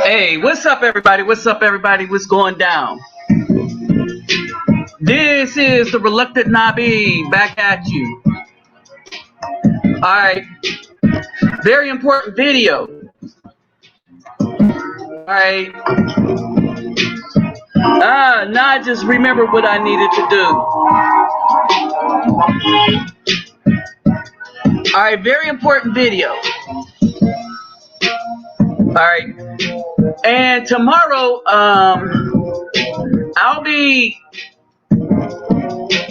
Hey, what's up, everybody? What's up, everybody? What's going down? This is the Reluctant Nabi back at you. All right. Very important video. All right. Now I just remember what I needed to do. All right. Very important video. All right. And tomorrow, I'll be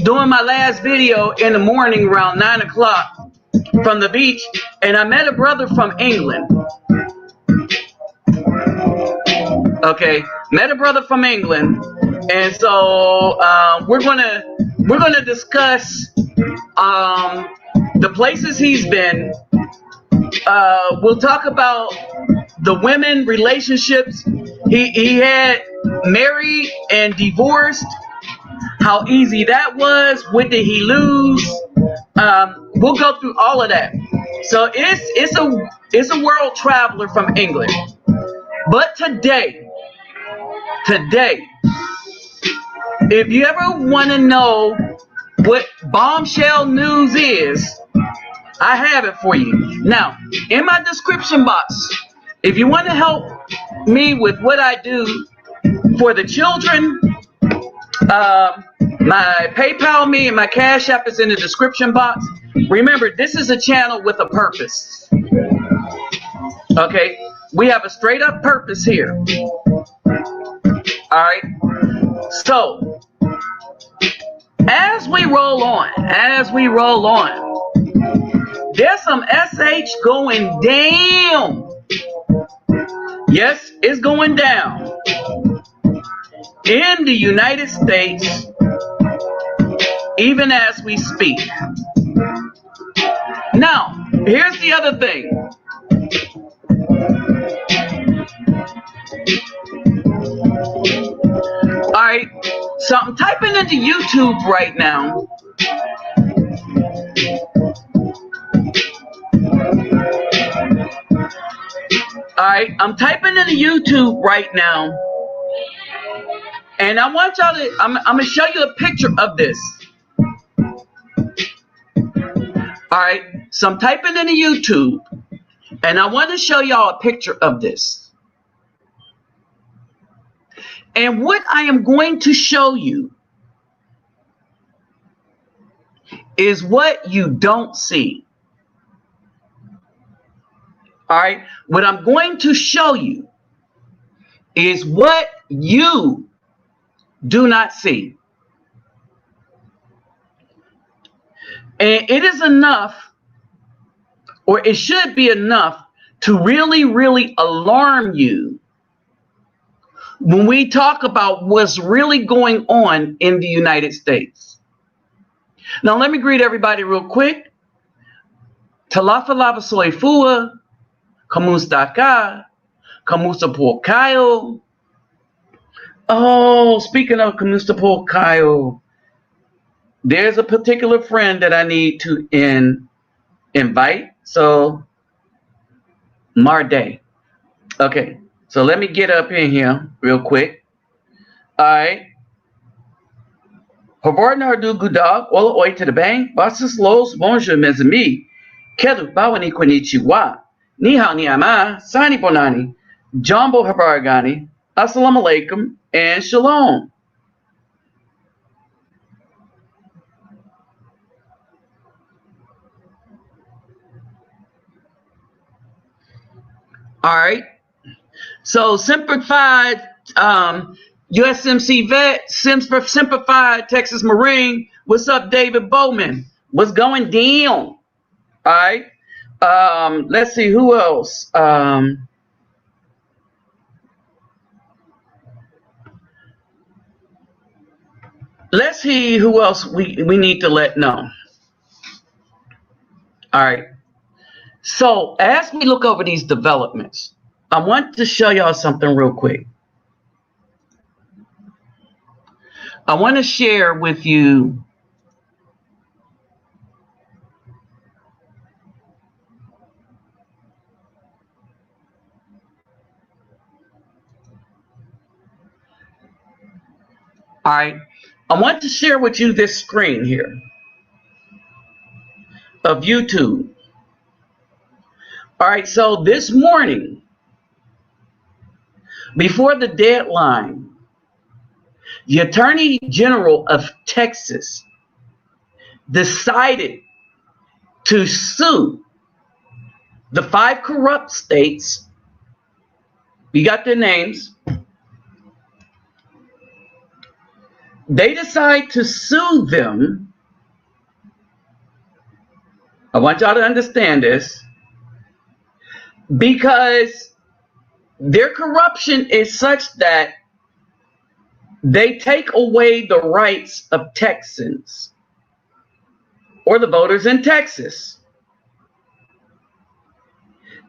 doing my last video in the morning around 9 o'clock from the beach. And I met a brother from England. Okay. Met a brother from England. And so, we're gonna discuss, the places he's been. We'll talk about the women relationships he had, married and divorced, how easy that was, what did he lose. We'll go through all of that. So it's a world traveler from England. But today, if you ever want to know what bombshell news is, I have it for you. Now, in my description box, if you want to help me with what I do for the children, my PayPal me and my Cash App is in the description box. Remember, this is a channel with a purpose. Okay? We have a straight up purpose here. Alright? So, as we roll on, there's some SH going down. Yes, it's going down in the United States, even as we speak. Now, here's the other thing. All right, so I'm typing into YouTube right now. All right, I'm typing into YouTube right now, and I want y'all to, I'm gonna show you a picture of this. All right, so I'm typing into YouTube, and I want to show y'all a picture of this. And what I am going to show you is what you don't see. All right, what I'm going to show you is what you do not see. And it is enough, or it should be enough, to really, really alarm you when we talk about what's really going on in the United States. Now, let me greet everybody real quick. Talofa lava soy fua. Kamusta ka? Kamusta po kayo? Oh, speaking of kamusta po kayo, there's a particular friend that I need to invite. So, Marday. Okay, so let me get up in here real quick. All right. Havarna hardu gudag, ola oi to the bang, basis los bonjour mes amis, kedu bawani konnichiwa. Ni hao ni ama, sani bonani, jumbo habaragani, assalamu alaikum, and shalom. All right. So simplified, USMC vet, simplified Texas Marine. What's up, David Bowman? What's going down? All right. Let's see who else. Let's see who else we need to let know. All right. So as we look over these developments, I want to show y'all something real quick. I want to share with you All right. I want to share with you this screen here of YouTube. All right. So this morning, before the deadline, the Attorney General of Texas decided to sue the 5 corrupt states. You got their names. They decide to sue them. I want y'all to understand this, because their corruption is such that they take away the rights of Texans or the voters in Texas.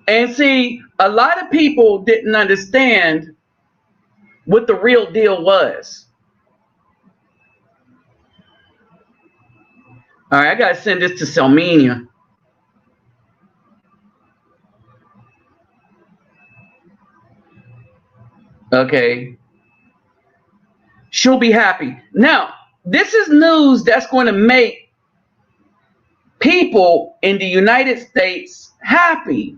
And see, a lot of people didn't understand what the real deal was. All right, I got to send this to Selmania. Okay. She'll be happy. Now, this is news that's going to make people in the United States happy.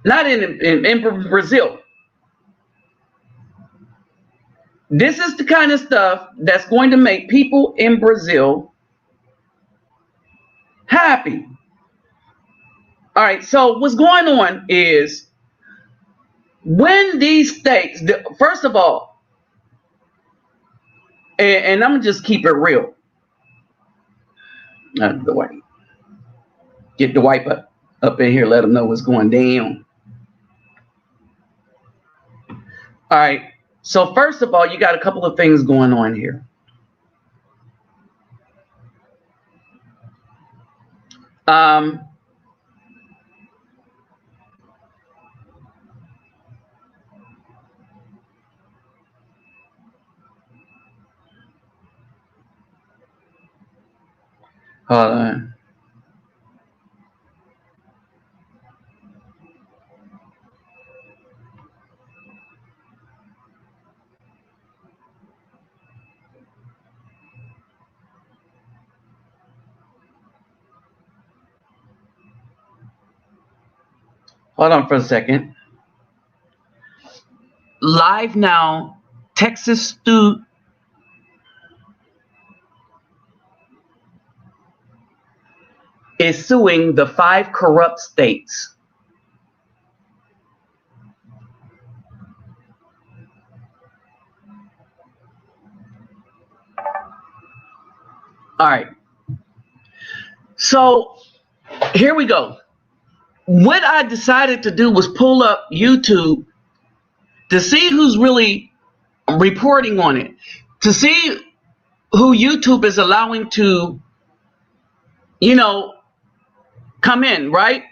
Not in Brazil. This is the kind of stuff that's going to make people in Brazil happy. All right, so what's going on is when these states, first of all, and I'm going to just keep it real. Get the wipe up in here, let them know what's going down. All right, so first of all, you got a couple of things going on here. Hold on. Hold on for a second. Live now, Texas is suing the 5 corrupt states. All right. So here we go. What I decided to do was pull up YouTube to see who's really reporting on it, to see who YouTube is allowing to, come in, right?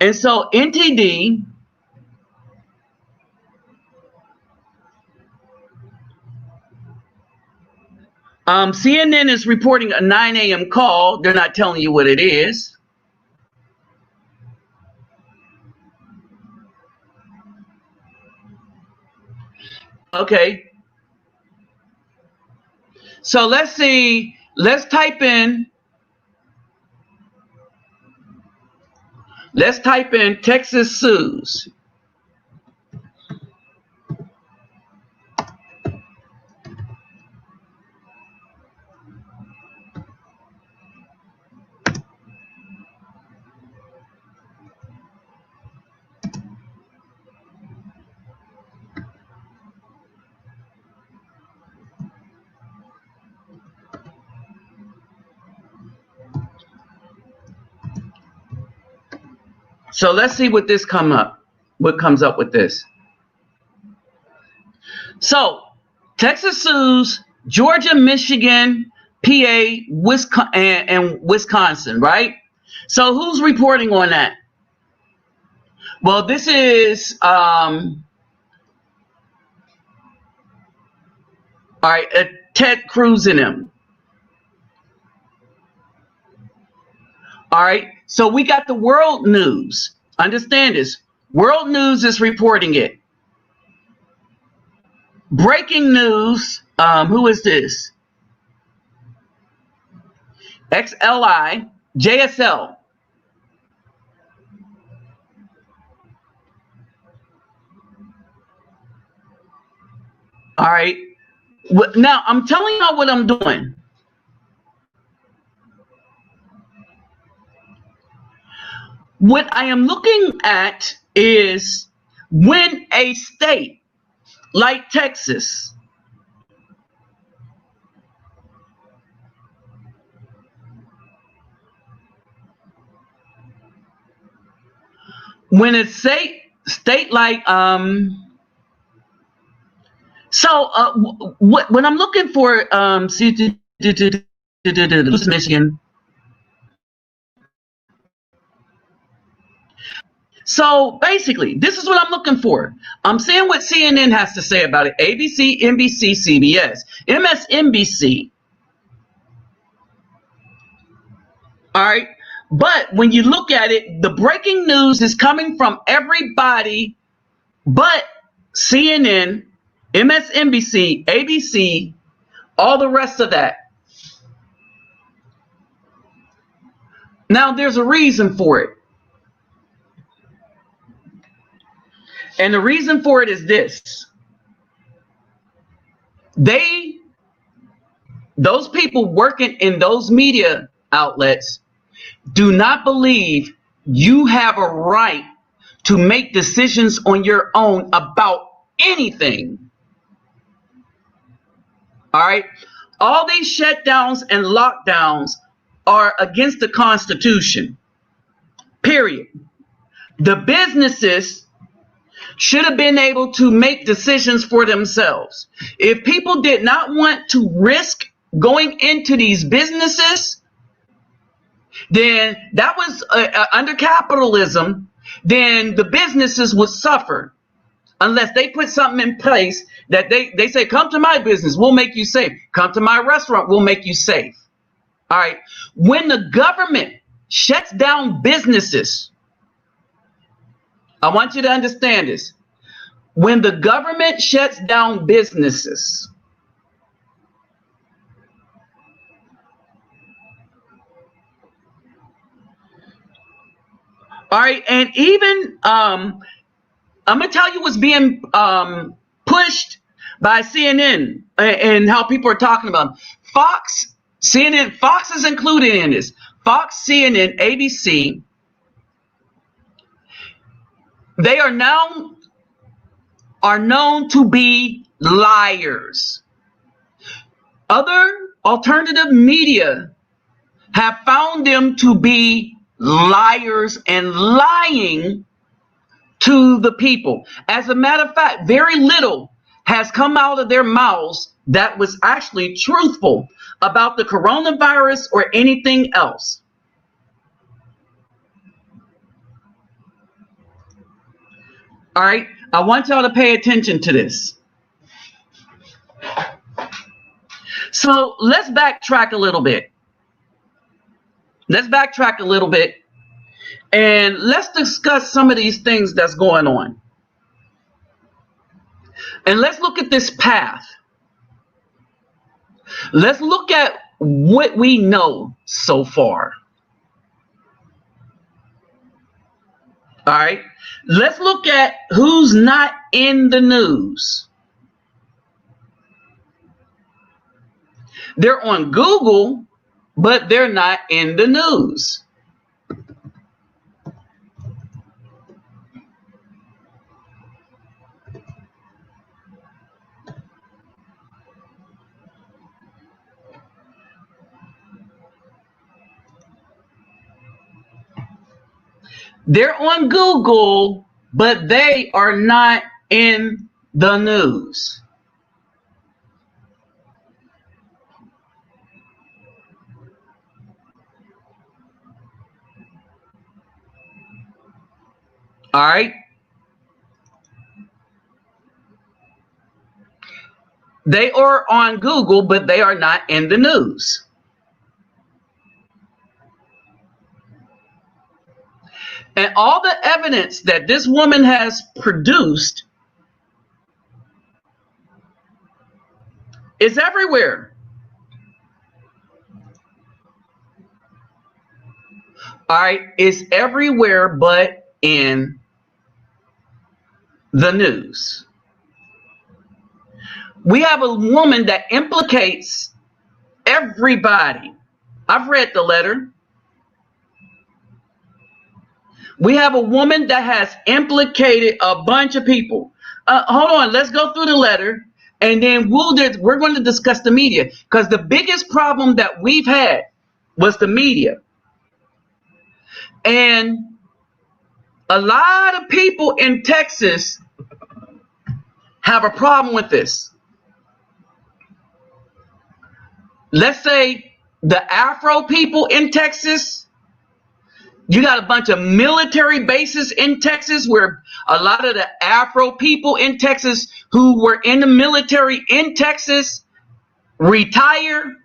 And so NTD, CNN is reporting a 9 a.m. call. They're not telling you what it is. Okay. So let's see. Let's type in Texas sues. So let's see what comes up with this. So Texas sues Georgia, Michigan, PA, Wisconsin, and Wisconsin, right? So who's reporting on that? Well, this is all right, Ted Cruz and him. All right, so we got the world news. Understand this. World News is reporting it. Breaking news, Who is this? XLI, JSL. All right. Now I'm telling y'all what I'm doing. What I am looking at is when a state like Texas when a state like when I'm looking for Michigan. So basically, this is what I'm looking for. I'm seeing what CNN has to say about it. ABC, NBC, CBS, MSNBC. All right. But when you look at it, the breaking news is coming from everybody but CNN, MSNBC, ABC, all the rest of that. Now, there's a reason for it. And the reason for it is this. Those people working in those media outlets do not believe you have a right to make decisions on your own about anything. All right. All these shutdowns and lockdowns are against the Constitution. Period. The businesses should have been able to make decisions for themselves. If people did not want to risk going into these businesses, then that was under capitalism, then the businesses would suffer unless they put something in place that they say, come to my business, we'll make you safe. Come to my restaurant, we'll make you safe. All right. When the government shuts down businesses, I want you to understand this. When the government shuts down businesses, all right, and even I'm gonna tell you what's being pushed by CNN and how people are talking about it. Fox, CNN, Fox is included in this. Fox, CNN, ABC. They are known to be liars. Other alternative media have found them to be liars and lying to the people. As a matter of fact, very little has come out of their mouths that was actually truthful about the coronavirus or anything else. All right, I want y'all to pay attention to this. So let's backtrack a little bit. And let's discuss some of these things that's going on. And let's look at this path. Let's look at what we know so far. All right. Let's look at who's not in the news. They're on Google, but they're not in the news. They're on Google, but they are not in the news. All right. They are on Google, but they are not in the news. And all the evidence that this woman has produced It's everywhere. All right, it's everywhere but in the news. We have a woman that implicates everybody. I've read the letter. We have a woman that has implicated a bunch of people. Hold on, let's go through the letter, and then we're going to discuss the media, because the biggest problem that we've had was the media. And a lot of people in Texas have a problem with this. Let's say the Afro people in Texas. You got a bunch of military bases in Texas where a lot of the Afro people in Texas who were in the military in Texas retire.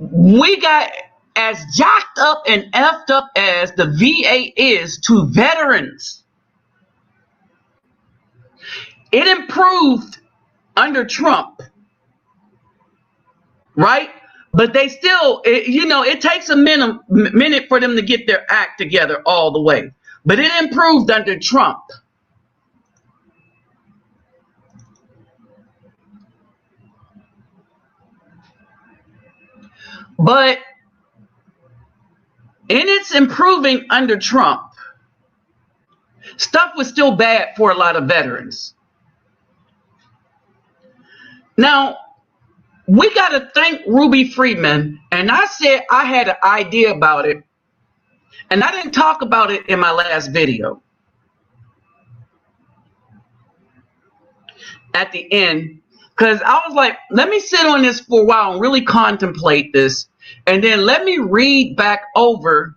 We got as jacked up and effed up as the VA is to veterans. It improved under Trump, right? But they still, it takes a minute for them to get their act together all the way. But it improved under Trump. But in its improving under Trump, stuff was still bad for a lot of veterans. Now, we got to thank Ruby Freeman. And I said I had an idea about it. And I didn't talk about it in my last video. At the end, because I was like, let me sit on this for a while and really contemplate this. And then let me read back over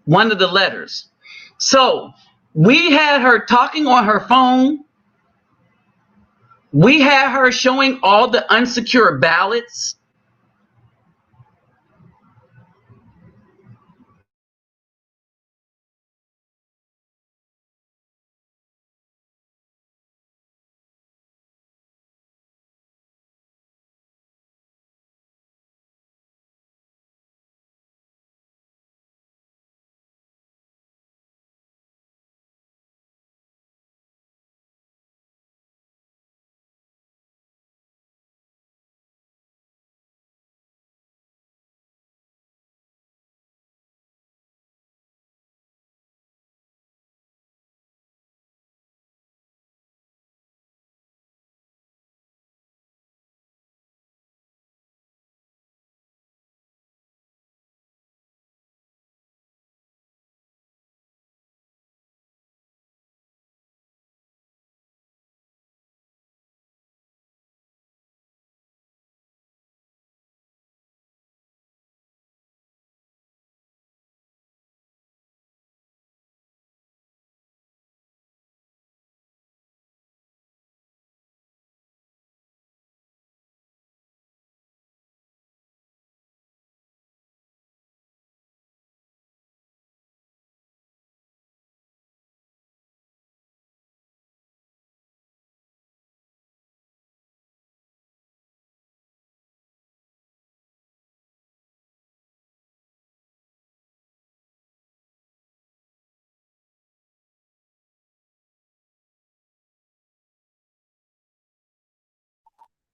one of the letters. So we had her talking on her phone. We had her showing all the unsecured ballots.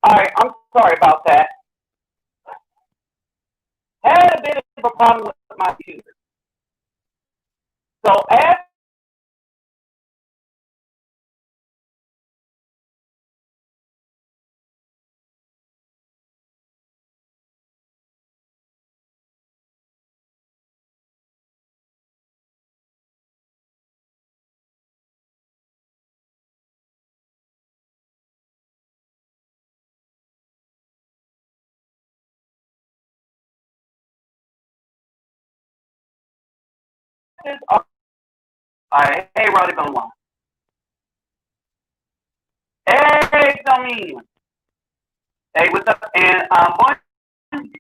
All right, I'm sorry about that. Had a bit of a problem with my computer. So as all right, hey Roddy Belmont. Hey Selmeen. Hey, what's up? And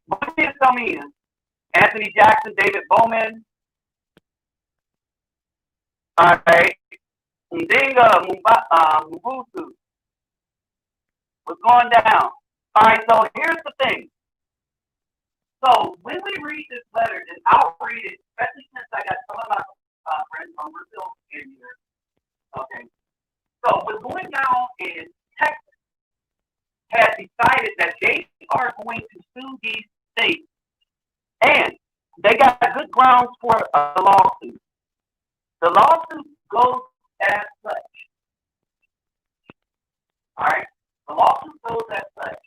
Bunny is Selmeen. Anthony Jackson, David Bowman. All right. Ndinga Mubutu. What's going down? All right, so here's the thing. So when we read this letter, and I'll read it, especially since I got some of my friends from Brazil in here. Okay. So what's going down is Texas has decided that they are going to sue these states, and they got good grounds for a lawsuit. The lawsuit goes as such. All right. The lawsuit goes as such.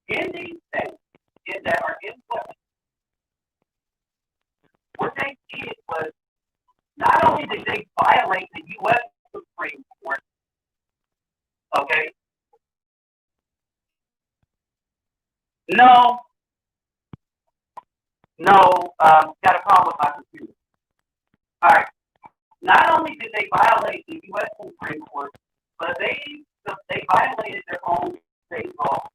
In these states that are in question, what they did was not only did they violate the U.S. Supreme Court, okay? No, got a problem with my computer. All right. Not only did they violate the U.S. Supreme Court, but they violated their own state law.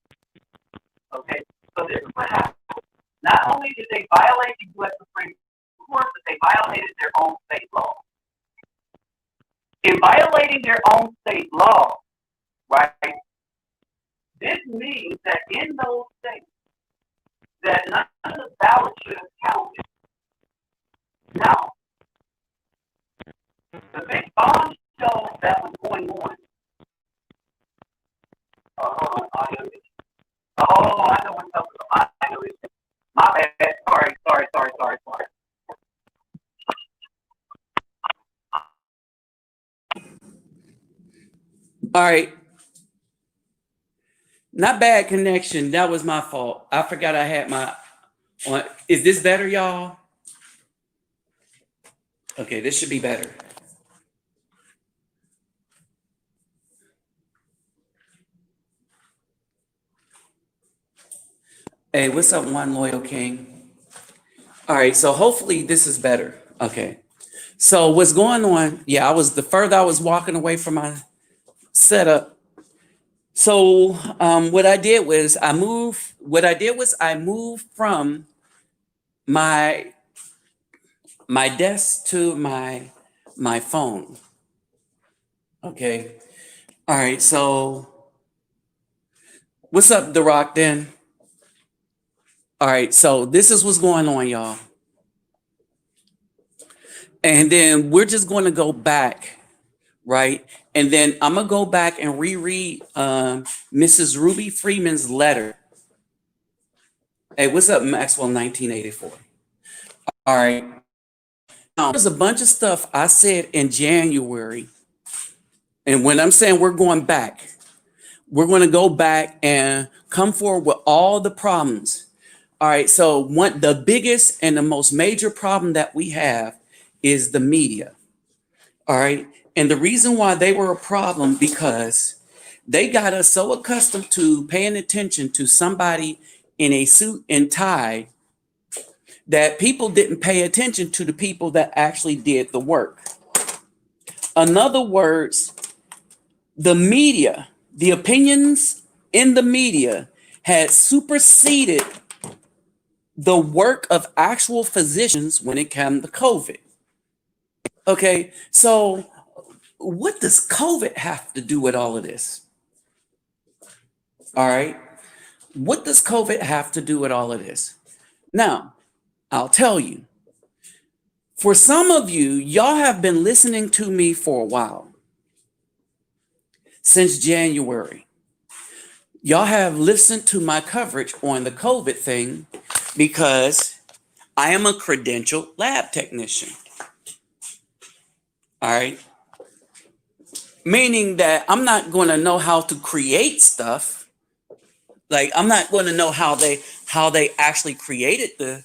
Okay, so this is what happened. Not only did they violate the U.S. Supreme Court, but they violated their own state law. In violating their own state law, right, this means that in those states, that none of the ballots should have counted. Now, the big bombshell that was going on. Oh, I know what's up with them. I know this. My bad. Sorry. All right. Not bad connection. That was my fault. I forgot I had my. Is this better, y'all? Okay, this should be better. Hey, what's up, One Loyal King? All right, so hopefully this is better. Okay. So what's going on? Yeah, the further I was walking away from my setup. So what I did was I moved from my desk to my phone. Okay. All right. So what's up, The Rock, then? All right. So this is what's going on, y'all. And then we're just going to go back, right? And then I'm going to go back and reread Mrs. Ruby Freeman's letter. Hey, what's up, Maxwell 1984? All right. Now, there's a bunch of stuff I said in January. And when I'm saying we're going back, we're going to go back and come forward with all the problems. All right. So the biggest and the most major problem that we have is the media. All right. And the reason why they were a problem, because they got us so accustomed to paying attention to somebody in a suit and tie that people didn't pay attention to the people that actually did the work. In other words, the media, the opinions in the media had superseded the work of actual physicians when it came to COVID. Okay, so what does COVID have to do with all of this? All right, what does COVID have to do with all of this? Now, I'll tell you. For some of you, y'all have been listening to me for a while. Since January. Y'all have listened to my coverage on the COVID thing because I am a credentialed lab technician. All right. Meaning that I'm not going to know how to create stuff. Like, I'm not going to know how they actually created the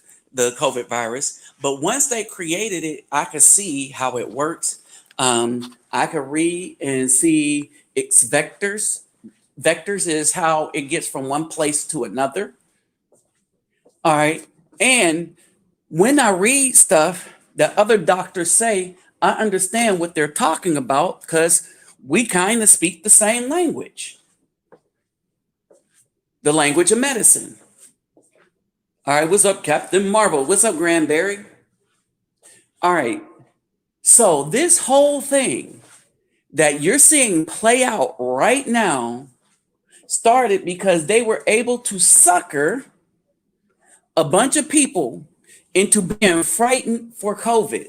COVID virus. But once they created it, I could see how it works. I could read and see its vectors. Vectors is how it gets from one place to another. All right. And when I read stuff that other doctors say, I understand what they're talking about because we kind of speak the same language. The language of medicine. All right. What's up, Captain Marvel? What's up, Granberry? All right. So this whole thing that you're seeing play out right now started because they were able to sucker a bunch of people into being frightened for COVID.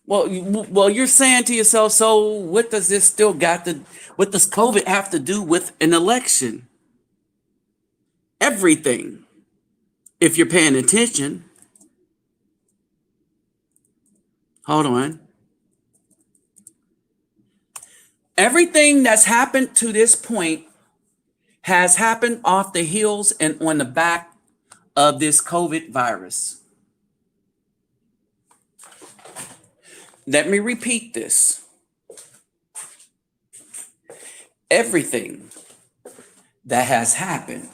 Well, you're saying to yourself, so what does this still got to, what does COVID have to do with an election? Everything, if you're paying attention. Hold on. Everything that's happened to this point has happened off the heels and on the back of this COVID virus. Let me repeat this. Everything that has happened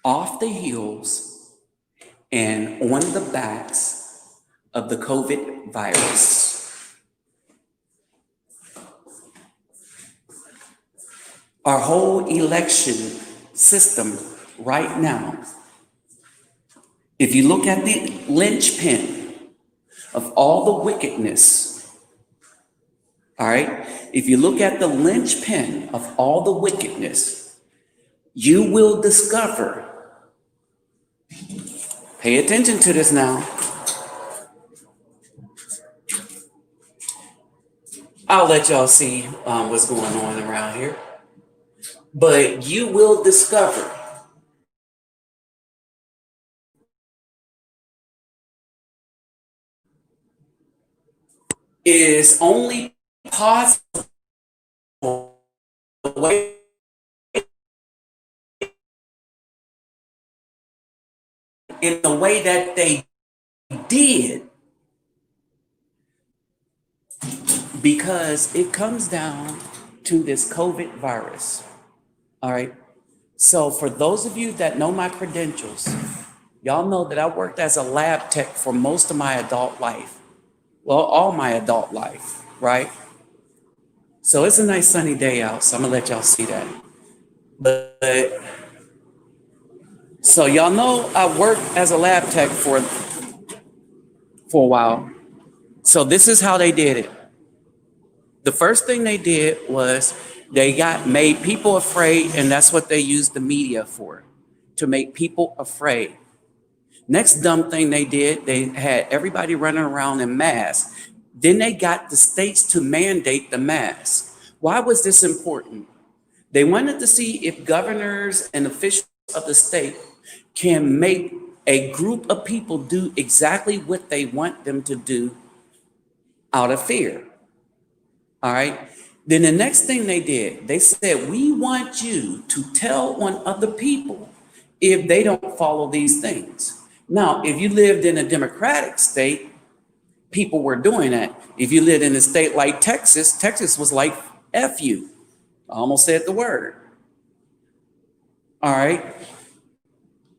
off the heels and on the backs of the COVID virus. Our whole election system right now, if you look at the linchpin of all the wickedness, all right, if you look at the linchpin of all the wickedness, you will discover, pay attention to this now. I'll let y'all see what's going on around here. But you will discover it is only possible the way in the way that they did, because it comes down to this COVID virus. All right. So for those of you that know my credentials, y'all know that I worked as a lab tech for most of my adult life. Well, all my adult life, right? So it's a nice sunny day out, so I'm gonna let y'all see that. But so y'all know I worked as a lab tech for a while. So this is how they did it. The first thing they did was they made people afraid, and that's what they used the media for, to make people afraid. Next dumb thing they did, they had everybody running around in masks. Then they got the states to mandate the mask. Why was this important? They wanted to see if governors and officials of the state can make a group of people do exactly what they want them to do out of fear. All right. Then the next thing they did, they said, we want you to tell on other people if they don't follow these things. Now, if you lived in a Democratic state, people were doing that. If you lived in a state like Texas, Texas was like, F you. I almost said the word. All right.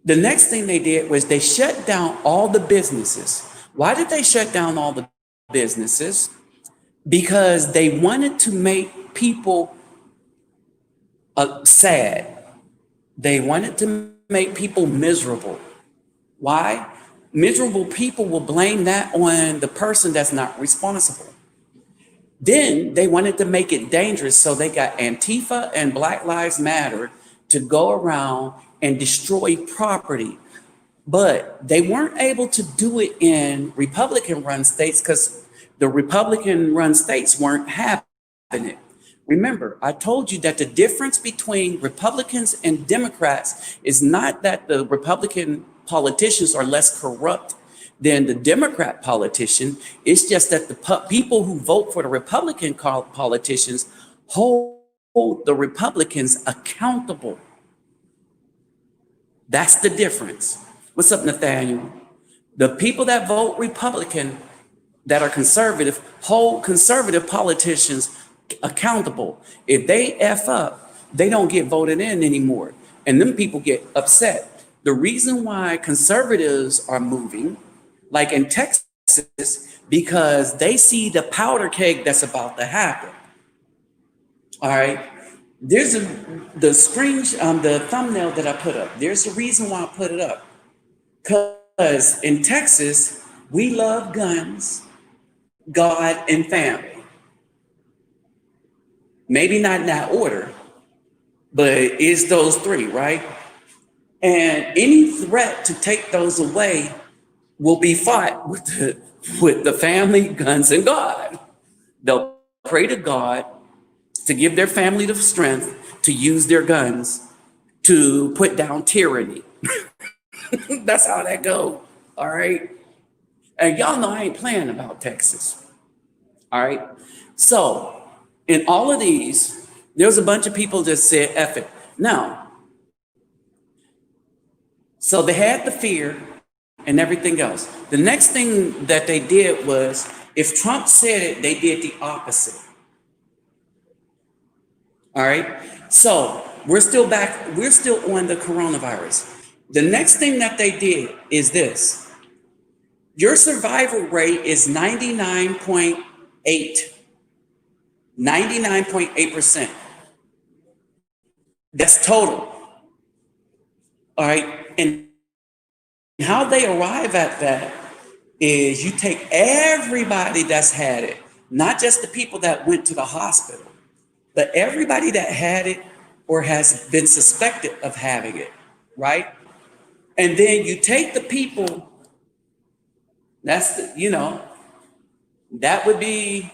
The next thing they did was they shut down all the businesses. Why did they shut down all the businesses? Because they wanted to make people sad. They wanted to make people miserable. Why? Miserable people will blame that on the person that's not responsible. Then they wanted to make it dangerous, so they got Antifa and Black Lives Matter to go around and destroy property. But they weren't able to do it in Republican-run states because the Republican-run states weren't having it. Remember, I told you that the difference between Republicans and Democrats is not that the Republican politicians are less corrupt than the Democrat politician. It's just that the people who vote for the Republican politicians hold the Republicans accountable. That's the difference. What's up, Nathaniel? The people that vote Republican, that are conservative, hold conservative politicians accountable. If they F up, they don't get voted in anymore. And them people get upset. The reason why conservatives are moving, like in Texas, because they see the powder keg that's about to happen. All right. There's the thumbnail that I put up. There's a reason why I put it up. Because in Texas, We love guns, God, and family. Maybe not in that order, but it's those three, right? And any threat to take those away will be fought with the family, guns, and God. They'll pray to God to give their family the strength to use their guns to put down tyranny. That's how that goes. All right. And y'all know I ain't playing about Texas. All right. So in all of these, there's a bunch of people that said F it. Now, so they had the fear and everything else. The next thing that they did was, if Trump said it, they did the opposite. All right. So we're still on the coronavirus. The next thing that they did is this. Your survival rate is 99.8. 99.8%. That's total. All right. And how they arrive at that is you take everybody that's had it, not just the people that went to the hospital, but everybody that had it or has been suspected of having it, right? And then you take the people, that would be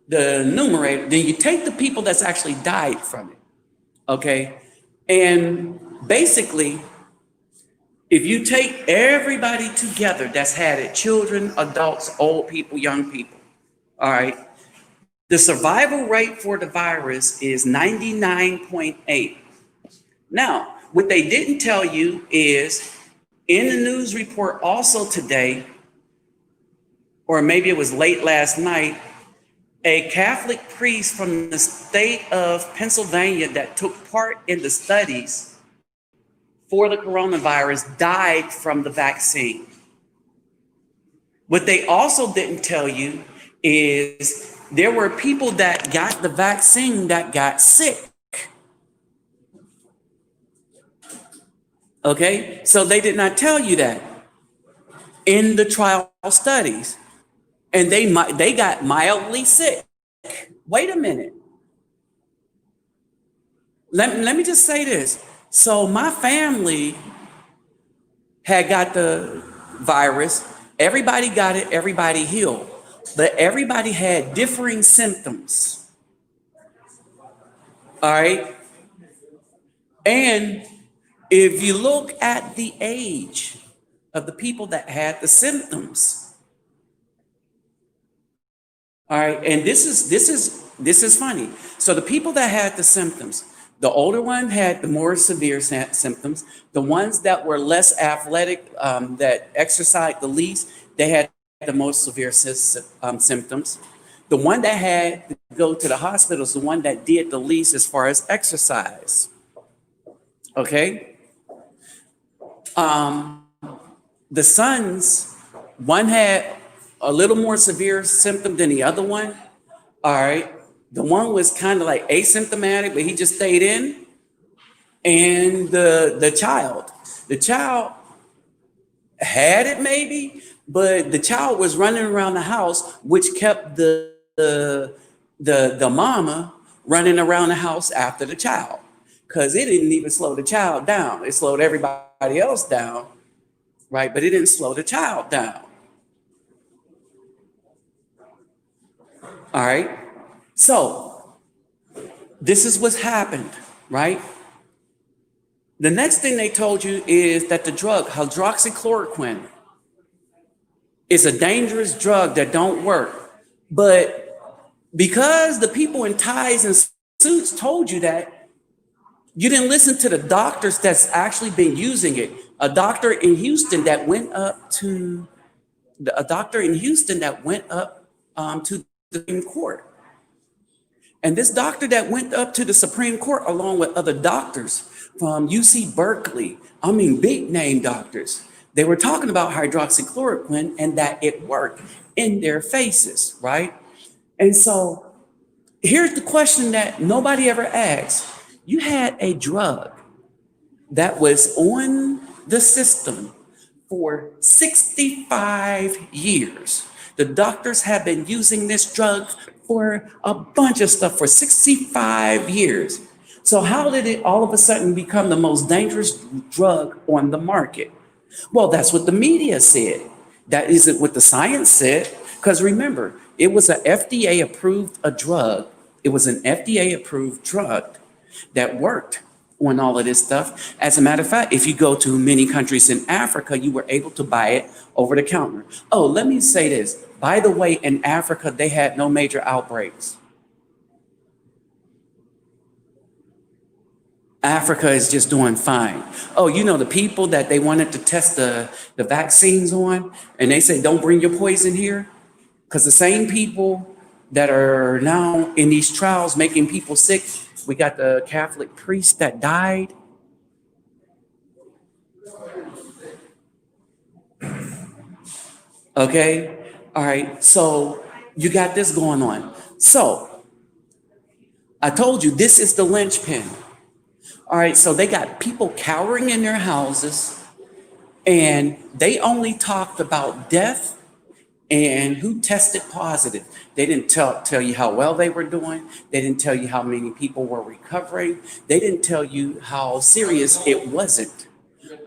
the numerator. Then you take the people that's actually died from it, okay? And basically, if you take everybody together that's had it, children, adults, old people, young people, all right, the survival rate for the virus is 99.8. Now, what they didn't tell you is in the news report also today, or maybe it was late last night, a Catholic priest from the state of Pennsylvania that took part in the studies for the coronavirus died from the vaccine. What they also didn't tell you is there were people that got the vaccine that got sick. Okay, so they did not tell you that in the trial studies, and they got mildly sick. Wait a minute. Let me just say this. So my family had got the virus. Everybody got it. Everybody healed. But everybody had differing symptoms. All right. And if you look at the age of the people that had the symptoms, all right, and this is funny. So the people that had the symptoms, the older one had the more severe symptoms. The ones that were less athletic, that exercised the least, they had the most severe symptoms. The one that had to go to the hospital is the one that did the least as far as exercise. Okay. The sons, one had a little more severe symptom than the other one. All right. The one was kind of like asymptomatic, but he just stayed in. And the child had it maybe, but the child was running around the house, which kept the mama running around the house after the child, because it didn't even slow the child down. It slowed everybody else down, right? But it didn't slow the child down. All right. So this is what's happened, right? The next thing they told you is that the drug, hydroxychloroquine, is a dangerous drug that don't work. But because the people in ties and suits told you that, you didn't listen to the doctors that's actually been using it. A doctor in Houston that went up to the Supreme Court. And this doctor that went up to the Supreme Court, along with other doctors from UC Berkeley, big name doctors, they were talking about hydroxychloroquine and that it worked in their faces, right? And so here's the question that nobody ever asked. You had a drug that was on the system for 65 years. The doctors have been using this drug for a bunch of stuff for 65 years. So how did it all of a sudden become the most dangerous drug on the market? Well, that's what the media said. That isn't what the science said. Because remember, it was an FDA approved drug. It was an FDA approved drug that worked on all of this stuff. As a matter of fact, if you go to many countries in Africa, you were able to buy it over the counter. Oh, let me say this. By the way, in Africa, they had no major outbreaks. Africa is just doing fine. Oh, you know, the people that they wanted to test the vaccines on, and they said, don't bring your poison here. Because the same people that are now in these trials making people sick, we got the Catholic priest that died. Okay, all right, so you got this going on. So I told you this is the linchpin. All right, so they got people cowering in their houses, and they only talked about death and who tested positive. They didn't tell you how well they were doing. They didn't tell you how many people were recovering. They didn't tell you how serious it wasn't.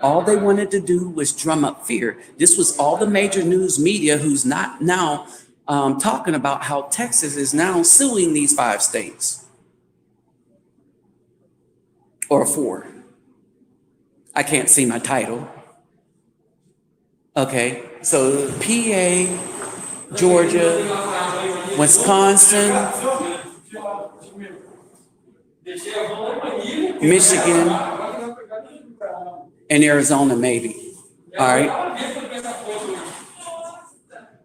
All they wanted to do was drum up fear. This was all the major news media who's not now talking about how Texas is now suing these 5 states. Or 4. I can't see my title. Okay, so PA, Georgia, Wisconsin, Michigan, and Arizona, maybe. All right.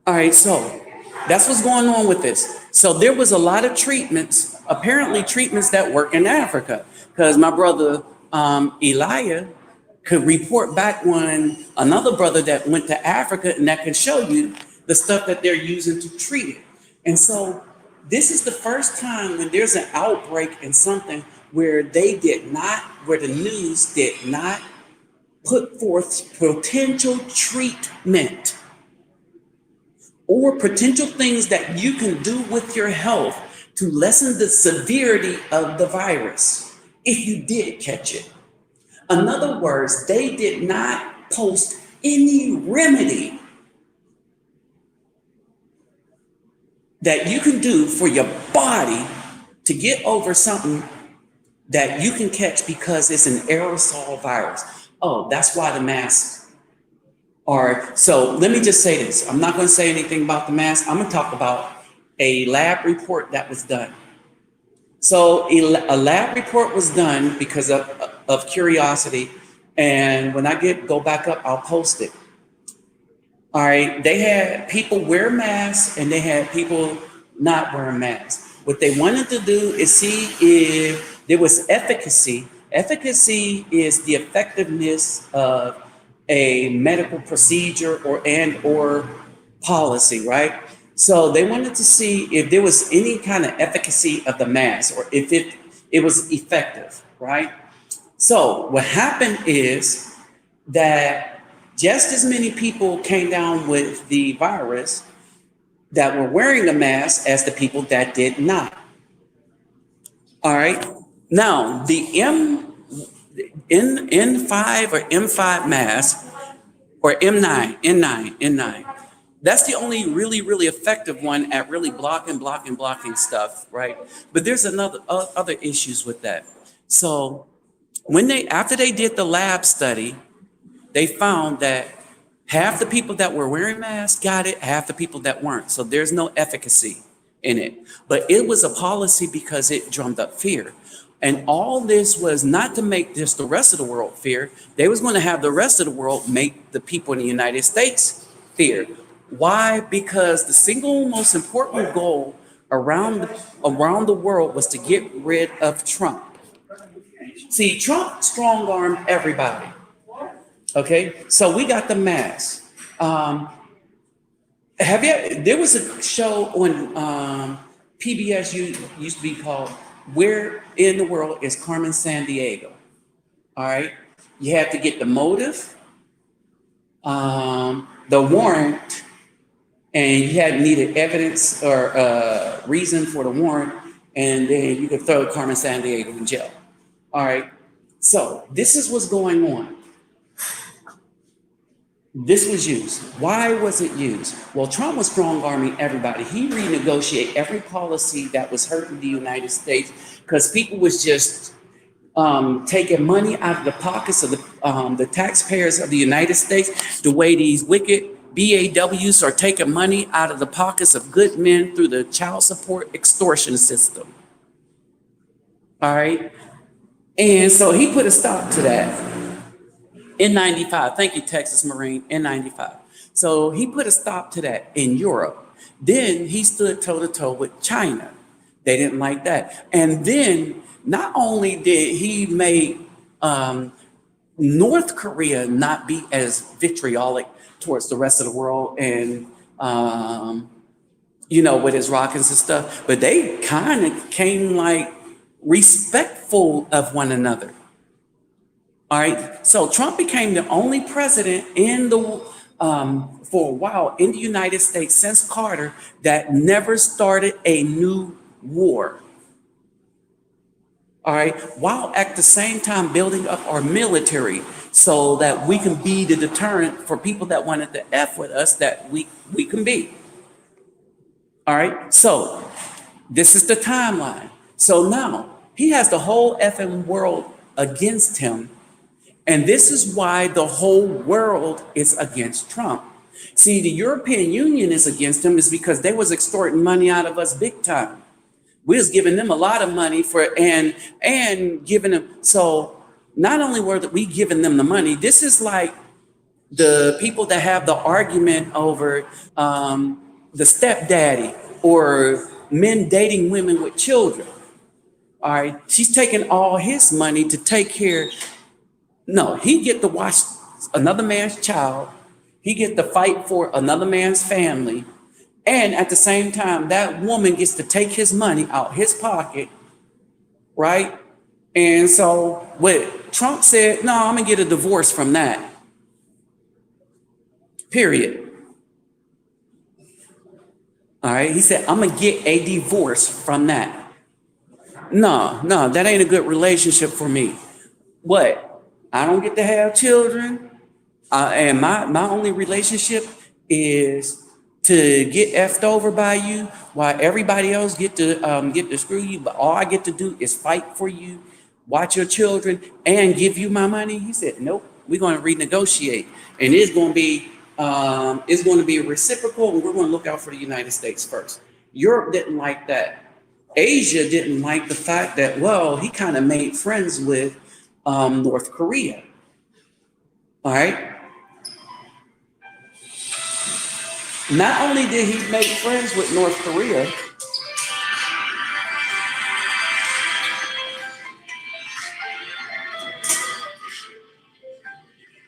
All right, so that's what's going on with this. So there was a lot of treatments, apparently treatments that work in Africa, because my brother Elijah could report back when another brother that went to Africa and that can show you the stuff that they're using to treat it. And so this is the first time when there's an outbreak in something where they did not, where the news did not put forth potential treatment or potential things that you can do with your health to lessen the severity of the virus if you did catch it. In other words, they did not post any remedy that you can do for your body to get over something that you can catch because it's an aerosol virus. Oh, that's why the masks are. So let me just say this. I'm not going to say anything about the mask. I'm going to talk about a lab report that was done. So a lab report was done because of curiosity. And when I go back up, I'll post it. All right. They had people wear masks and they had people not wearing masks. What they wanted to do is see if there was efficacy. Efficacy is the effectiveness of a medical procedure or policy, right? So they wanted to see if there was any kind of efficacy of the mask or if it was effective, right? So what happened is that just as many people came down with the virus that were wearing a mask as the people that did not. All right. Now, the N5 or M5 mask or N9, that's the only really effective one at really blocking stuff, right? But there's other issues with that. So after they did the lab study, they found that half the people that were wearing masks got it, half the people that weren't. So there's no efficacy in it. But it was a policy because it drummed up fear. And all this was not to make just the rest of the world fear. They was going to have the rest of the world make the people in the United States fear. Why? Because the single most important goal around the world was to get rid of Trump. See, Trump strong-armed everybody. Okay, so we got the mask. There was a show on PBS used to be called Where in the World is Carmen Sandiego? All right, you have to get the motive, the warrant, and you hadn't needed evidence or reason for the warrant, and then you could throw Carmen Sandiego in jail. All right. So this is what's going on. This was used. Why was it used? Well, Trump was strong-arming everybody. He renegotiated every policy that was hurting the United States because people was just taking money out of the pockets of the taxpayers of the United States, the way these wicked BAWs are taking money out of the pockets of good men through the child support extortion system. All right. And so he put a stop to that in 95. Thank you, Texas Marine, in 95. So he put a stop to that in Europe. Then he stood toe to toe with China. They didn't like that. And then not only did he make North Korea not be as vitriolic towards the rest of the world and, with his rockets and stuff, but they kind of came like respectful of one another. All right. So Trump became the only president for a while in the United States since Carter that never started a new war. All right. While at the same time building up our military so that we can be the deterrent for people that wanted to F with us that we can be. All right. So this is the timeline. So now he has the whole effing world against him. And this is why the whole world is against Trump. See, the European Union is against him is because they was extorting money out of us big time. We was giving them a lot of money and giving them. So not only were we giving them the money, this is like the people that have the argument over the stepdaddy or men dating women with children. All right. She's taking all his money to take care. No, he get to watch another man's child. He get to fight for another man's family. And at the same time, that woman gets to take his money out his pocket, right? And so what Trump said, no, I'm going to get a divorce from that. Period. All right. He said, I'm going to get a divorce from that. No, that ain't a good relationship for me. What? I don't get to have children. And my only relationship is to get effed over by you while everybody else get to screw you. But all I get to do is fight for you, watch your children, and give you my money. He said, nope, we're going to renegotiate. And it's going to be reciprocal, and we're going to look out for the United States first. Europe didn't like that. Asia didn't like the fact that, well, he kind of made friends with North Korea. All right. Not only did he make friends with North Korea,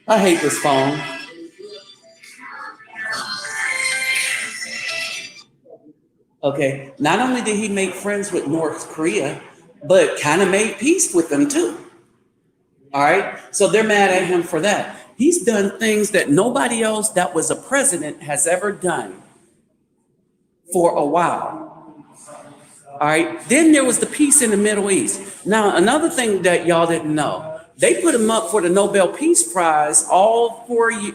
I hate this phone. Okay. Not only did he make friends with North Korea, but kind of made peace with them too. All right. So they're mad at him for that. He's done things that nobody else that was a president has ever done for a while. All right. Then there was the peace in the Middle East. Now, another thing that y'all didn't know, they put him up for the Nobel Peace Prize all 3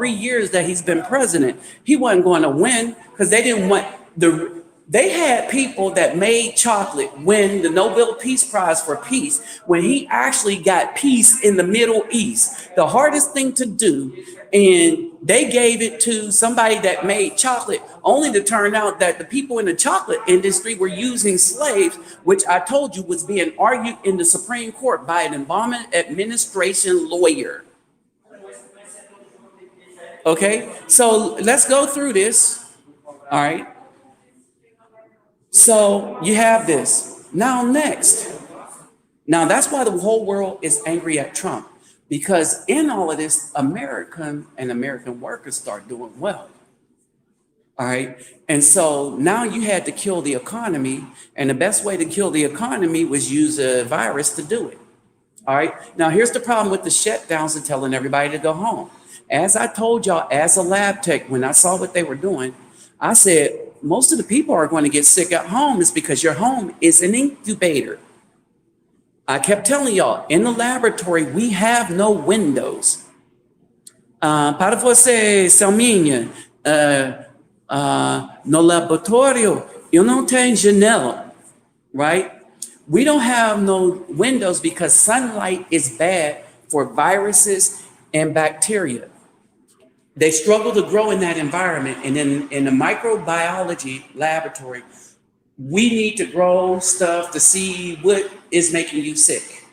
years that he's been president. He wasn't going to win because they didn't want they had people that made chocolate win the Nobel Peace Prize for peace when he actually got peace in the Middle East. The hardest thing to do. And they gave it to somebody that made chocolate, only to turn out that the people in the chocolate industry were using slaves, which I told you was being argued in the Supreme Court by an Obama administration lawyer. Okay, so let's go through this. All right. So you have this. Now next. Now that's why the whole world is angry at Trump, because in all of this, American workers start doing well. All right. And so now you had to kill the economy, and the best way to kill the economy was use a virus to do it. All right. Now here's the problem with the shutdowns and telling everybody to go home. As I told y'all, as a lab tech, when I saw what they were doing, I said, most of the people are going to get sick at home is because your home is an incubator. I kept telling y'all, in the laboratory, we have no windows. Para você, Selminha, no laboratório, eu não tenho janela, right? We don't have no windows because sunlight is bad for viruses and bacteria. They struggle to grow in that environment. And in the microbiology laboratory, we need to grow stuff to see what is making you sick.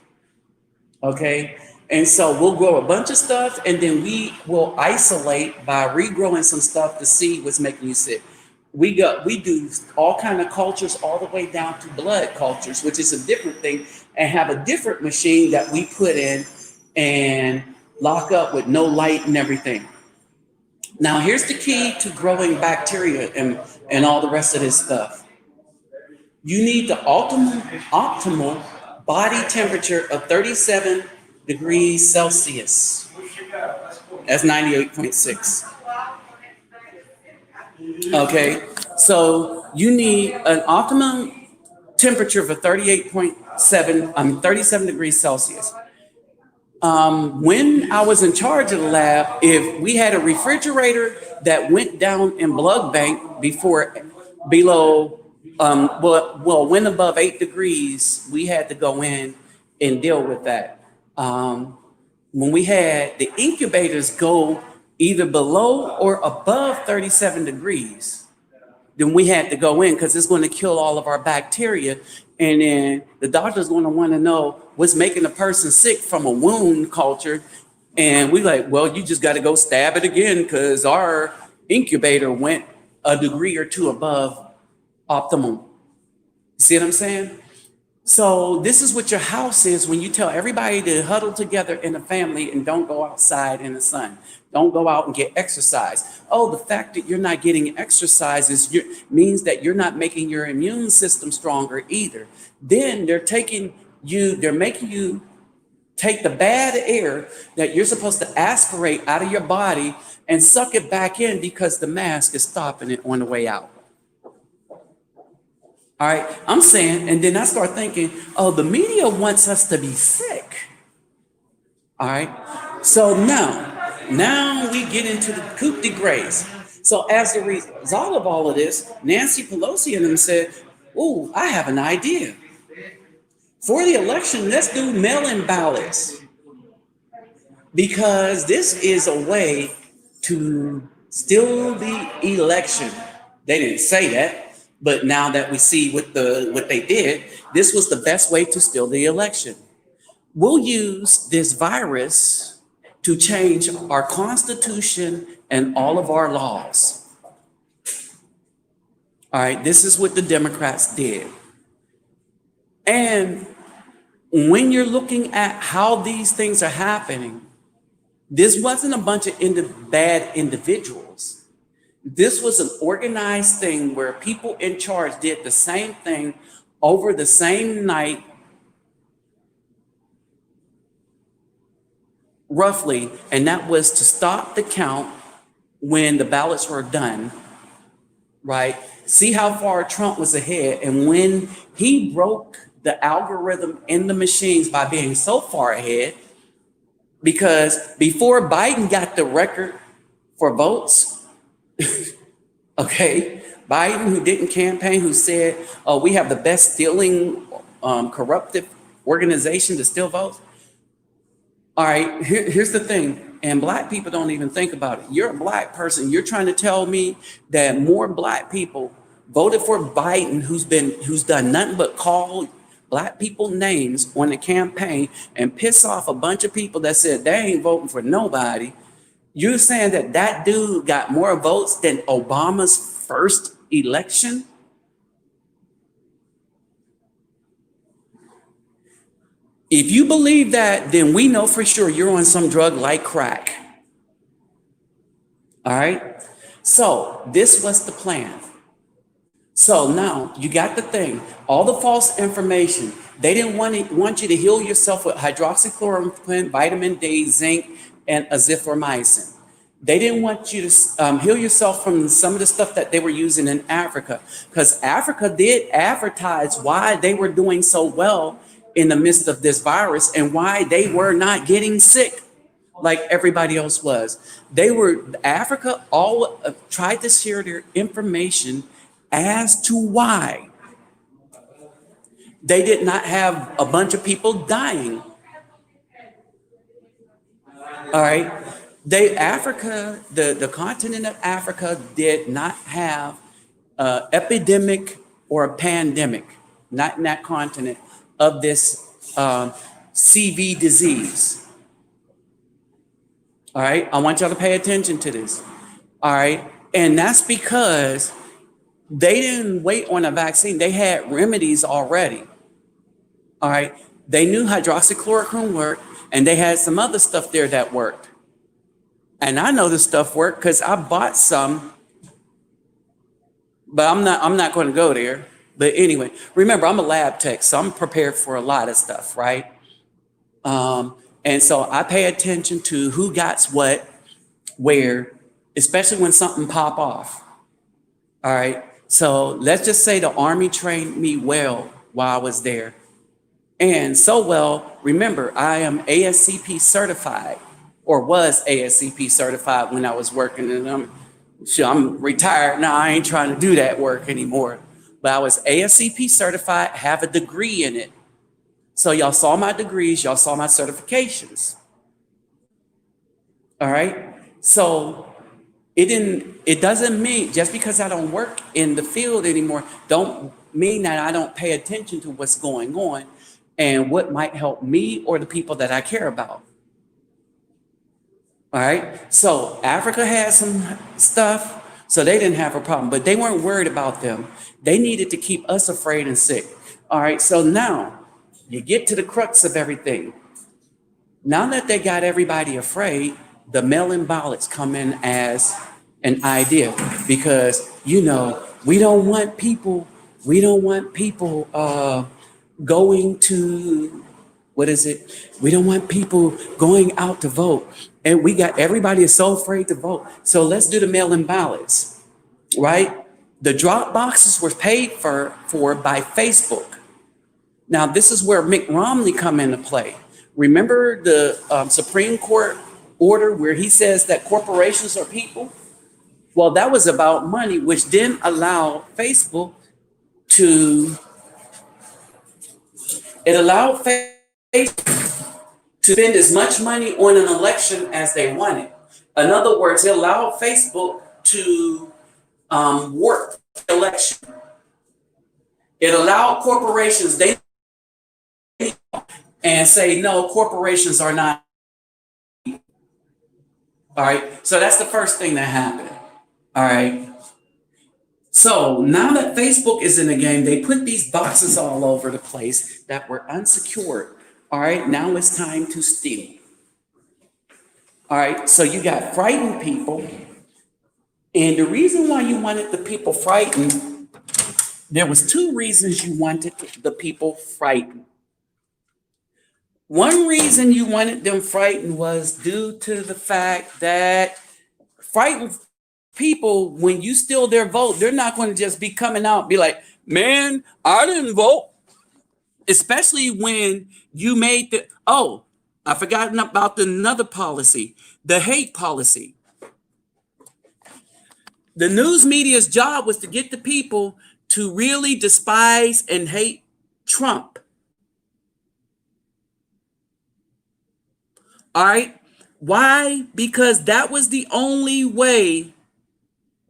Okay? And so we'll grow a bunch of stuff and then we will isolate by regrowing some stuff to see what's making you sick. We do all kind of cultures all the way down to blood cultures, which is a different thing, and have a different machine that we put in and lock up with no light and everything. Now, here's the key to growing bacteria and all the rest of this stuff. You need the optimal body temperature of 37 degrees Celsius. That's 98.6. Okay, so you need an optimum temperature of 37 degrees Celsius. When I was in charge of the lab, if we had a refrigerator that went down in blood bank went above 8 degrees, we had to go in and deal with that. When we had the incubators go either below or above 37 degrees, then we had to go in because it's going to kill all of our bacteria. And then the doctor's going to want to know what's making a person sick from a wound culture. And we like, well, you just got to go stab it again because our incubator went a degree or two above optimum. See what I'm saying? So this is what your house is when you tell everybody to huddle together in a family and don't go outside in the sun. Don't go out and get exercise. Oh, the fact that you're not getting exercise means that you're not making your immune system stronger either. Then they're making you take the bad air that you're supposed to aspirate out of your body and suck it back in because the mask is stopping it on the way out. All right, I'm saying, and then I start thinking, oh, the media wants us to be sick. All right, so now we get into the coup de grace. So as a result of all of this, Nancy Pelosi and them said, oh, I have an idea. For the election, let's do mail-in ballots. Because this is a way to steal the election. They didn't say that. But now that we see what they did, this was the best way to steal the election. We'll use this virus to change our Constitution and all of our laws. All right, this is what the Democrats did. And when you're looking at how these things are happening, this wasn't a bunch of bad individuals. This was an organized thing where people in charge did the same thing over the same night, roughly, and that was to stop the count when the ballots were done, right? See how far Trump was ahead, and when he broke the algorithm in the machines by being so far ahead, because before Biden got the record for votes, okay, Biden, who didn't campaign, who said, oh, we have the best stealing, corruptive organization to steal votes. All right, here's the thing, and Black people don't even think about it. You're a Black person. You're trying to tell me that more Black people voted for Biden, who's done nothing but call Black people names on the campaign and piss off a bunch of people that said they ain't voting for nobody. You're saying that dude got more votes than Obama's first election? If you believe that, then we know for sure you're on some drug like crack. All right? So this was the plan. So now you got the thing, all the false information. They didn't want you to heal yourself with hydroxychloroquine, vitamin D, zinc, and azithromycin. They didn't want you to heal yourself from some of the stuff that they were using in Africa, because Africa did advertise why they were doing so well in the midst of this virus and why they were not getting sick like everybody else was. Africa all tried to share their information as to why they did not have a bunch of people dying. All right. The continent of Africa did not have an epidemic or a pandemic, not in that continent, of this CV disease. All right. I want y'all to pay attention to this. All right. And that's because they didn't wait on a vaccine. They had remedies already. All right. They knew hydroxychloroquine worked, and they had some other stuff there that worked. And I know this stuff worked because I bought some, but I'm not going to go there. But anyway, remember, I'm a lab tech, so I'm prepared for a lot of stuff, right? And so I pay attention to who got what, where, especially when something pop off. All right. So let's just say the Army trained me well while I was there. And so well, remember, I am ASCP certified, or was ASCP certified when I was working. And I'm retired now. I ain't trying to do that work anymore. But I was ASCP certified, have a degree in it. So y'all saw my degrees, y'all saw my certifications. All right. So it doesn't mean just because I don't work in the field anymore, don't mean that I don't pay attention to what's going on and what might help me or the people that I care about. All right. So Africa had some stuff, so they didn't have a problem, but they weren't worried about them. They needed to keep us afraid and sick. All right. So now you get to the crux of everything. Now that they got everybody afraid, the mail-in ballots come in as an idea because, we don't want people going to, what is it? We don't want people going out to vote. And everybody is so afraid to vote. So let's do the mail-in ballots, right? The drop boxes were paid for by Facebook. Now, this is where Mitt Romney come into play. Remember the Supreme Court order where he says that corporations are people? Well, that was about money, which didn't allow Facebook it allowed Facebook to spend as much money on an election as they wanted. In other words, it allowed Facebook to work the election. It allowed corporations, and say, no, corporations are not. All right. So that's the first thing that happened. All right. So now that Facebook is in the game, they put these boxes all over the place that were unsecured. All right. Now it's time to steal. All right. So you got frightened people. And the reason why you wanted the people frightened, there was two reasons you wanted the people frightened. One reason you wanted them frightened was due to the fact that frightened people, when you steal their vote, they're not going to just be coming out and be like, man, I didn't vote. Especially when you made I forgot about another policy, the hate policy. The news media's job was to get the people to really despise and hate Trump. All right. Why? Because that was the only way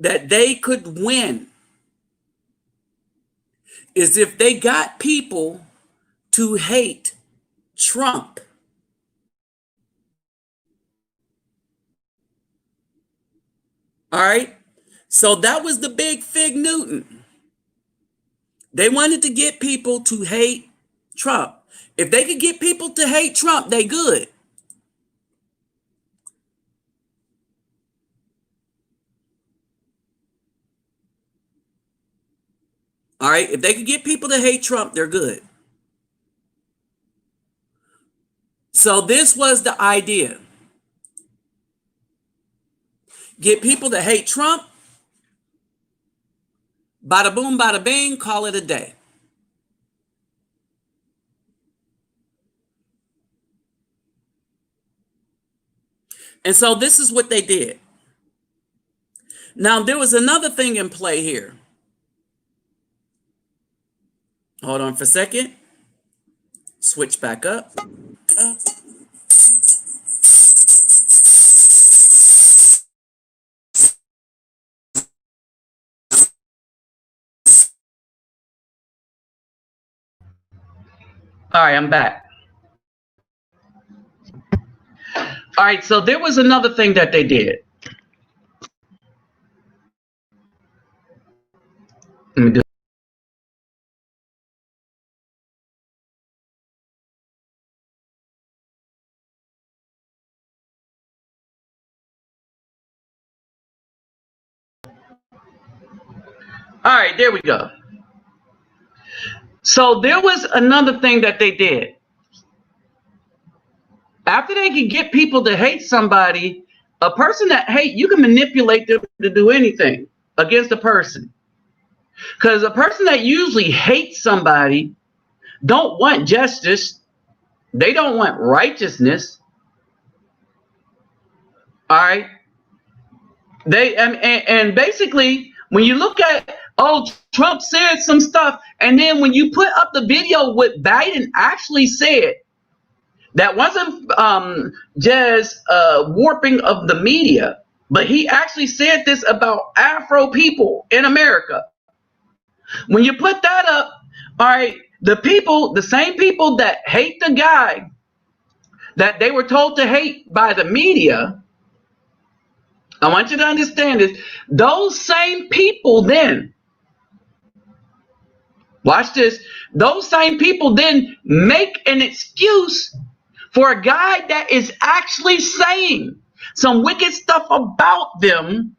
that they could win, is if they got people to hate Trump. All right. So that was the big Fig Newton. They wanted to get people to hate Trump. If they could get people to hate Trump, they good. All right. If they could get people to hate Trump, they're good. So this was the idea. Get people to hate Trump. Bada boom, bada bing, call it a day. And so this is what they did. Now, there was another thing in play here. Hold on for a second. Switch back up. All right, I'm back. All right, so there was another thing that they did. Let me do. All right, there we go. So there was another thing that they did. After they can get people to hate somebody, a person that hate, you can manipulate them to do anything against a person. Because a person that usually hates somebody don't want justice. They don't want righteousness. All right. And basically, when you look at, oh, Trump said some stuff, and then when you put up the video what Biden actually said, that wasn't just warping of the media, but he actually said this about Afro people in America. When you put that up, all right, the same people that hate the guy that they were told to hate by the media, I want you to understand this. Those same people then, watch this, those same people then make an excuse for a guy that is actually saying some wicked stuff about them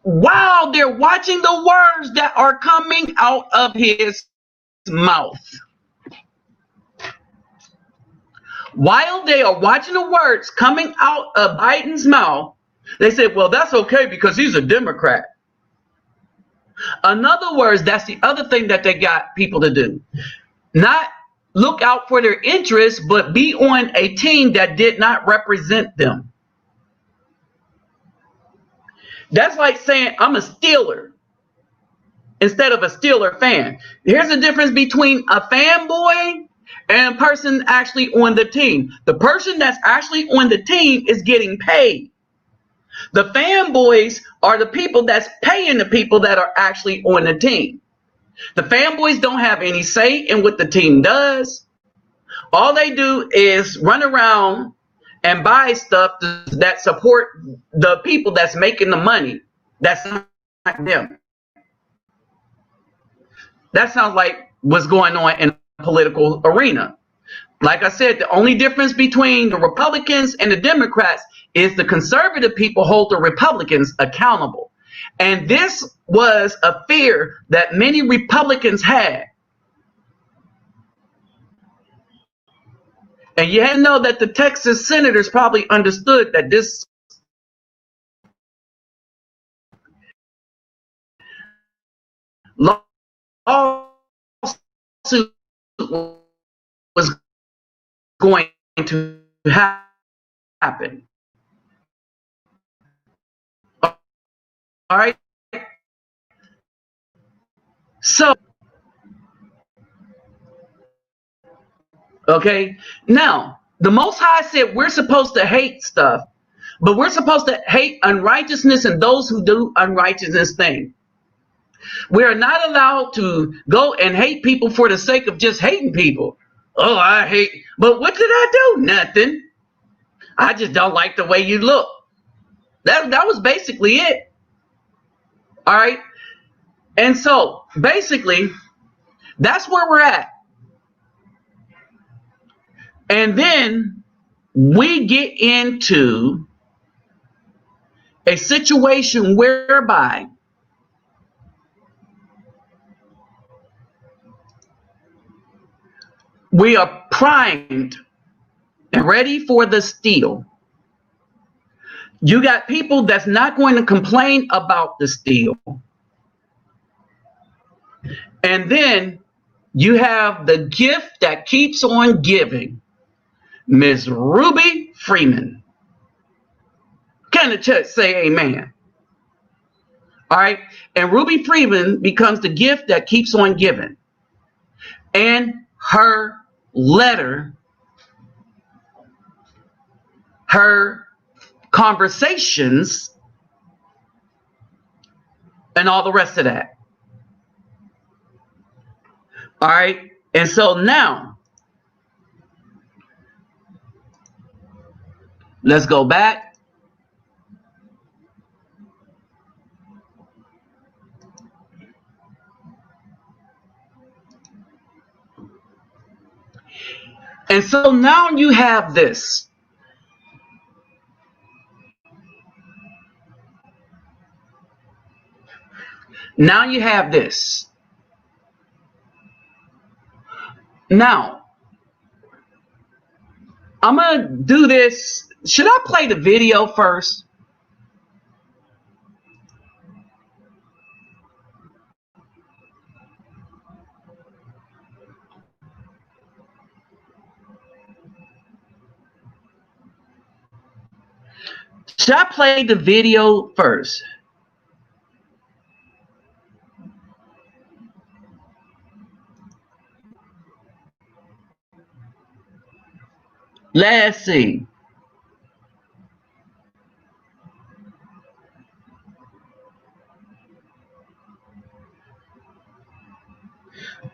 while they're watching the words that are coming out of his mouth. While they are watching the words coming out of Biden's mouth, they say, well, that's okay because he's a Democrat. In other words, that's the other thing that they got people to do. Not look out for their interests, but be on a team that did not represent them. That's like saying I'm a Steeler instead of a Steeler fan. Here's the difference between a fanboy and a person actually on the team. The person that's actually on the team is getting paid. The fanboys are the people that's paying the people that are actually on the team. The fanboys don't have any say in what the team does. All they do is run around and buy stuff that support the people that's making the money. That's not them. That sounds like what's going on in the political arena. Like I said, the only difference between the Republicans and the Democrats is the conservative people hold the Republicans accountable. And this was a fear that many Republicans had. And you had to know that the Texas senators probably understood that this lawsuit was going to happen. All right. So, okay. Now, the Most High said we're supposed to hate stuff, but we're supposed to hate unrighteousness and those who do unrighteousness things. We are not allowed to go and hate people for the sake of just hating people. Oh, I hate, but what did I do? Nothing. I just don't like the way you look. That was basically it. All right. And so basically, that's where we're at. And then we get into a situation whereby we are primed and ready for the steel You got people that's not going to complain about the steal. And then you have the gift that keeps on giving, Miss Ruby Freeman. Can the church say amen? All right. And Ruby Freeman becomes the gift that keeps on giving. And her letter, her conversations, and all the rest of that. All right. And so now, let's go back. And so now you have this. Now you have this. Now, I'm going to do this. Should I play the video first? Should I play the video first? Let's see.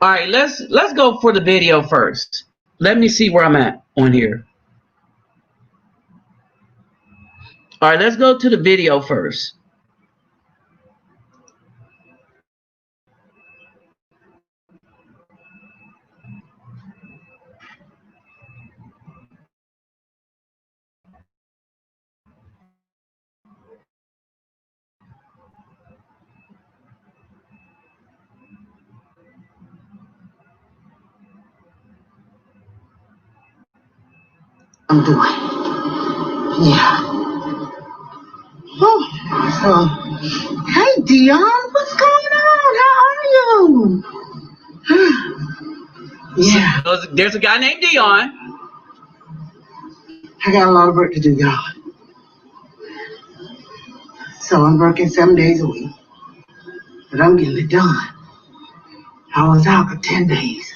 All right, let's go for the video first. Let me see where I'm at on here. All right, let's go to the video first. I'm doing. Yeah. Oh, so, hey, Dion, what's going on? How are you? Yeah. There's a guy named Dion. I got a lot of work to do, y'all. So I'm working 7 days a week. But I'm getting it done. I was out for 10 days.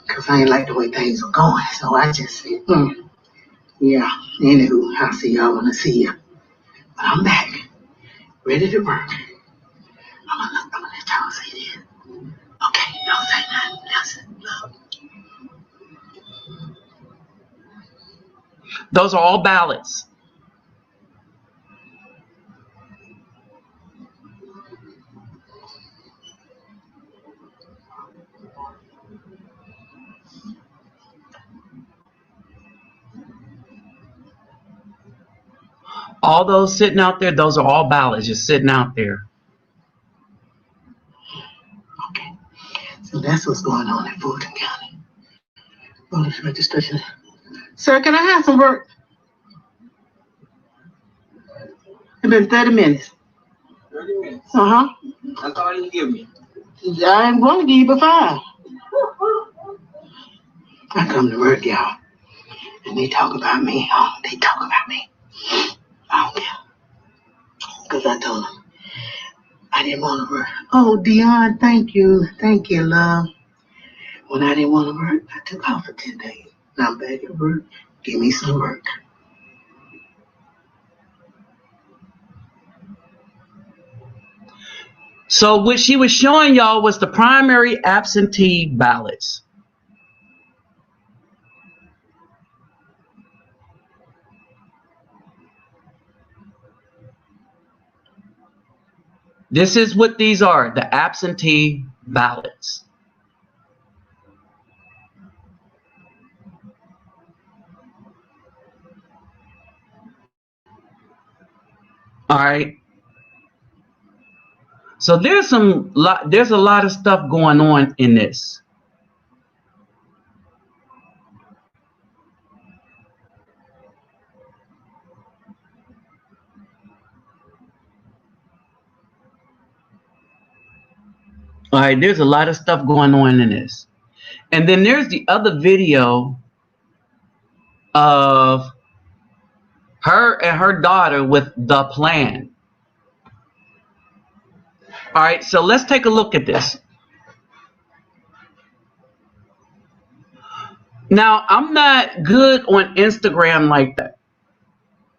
Because I ain't like the way things were going. So I just said, yeah, anywho, I'll see y'all when I see you. But I'm back, ready to work. I'm gonna let y'all say this. Okay, don't say nothing. Listen, look. Those are all ballots. All those sitting out there, those are all ballots just sitting out there. Okay, so that's what's going on in Fulton County. Bonus registration. Sir, can I have some work? It's been 30 minutes. 30 minutes? Uh-huh. That's all you give me. I ain't going to give you but 5. I come to work, y'all, and they talk about me. Oh, they talk about me. I don't care. Because I told them I didn't want to work. Oh, Dion, thank you. Thank you, love. When I didn't want to work, I took off for 10 days. Now I'm back at work. Give me some work. So what she was showing y'all was the primary absentee ballots. This is what these are, the absentee ballots. All right. So there's a lot of stuff going on in this. All right, there's a lot of stuff going on in this. And then there's the other video of her and her daughter with the plan. All right, so let's take a look at this. Now, I'm not good on Instagram like that.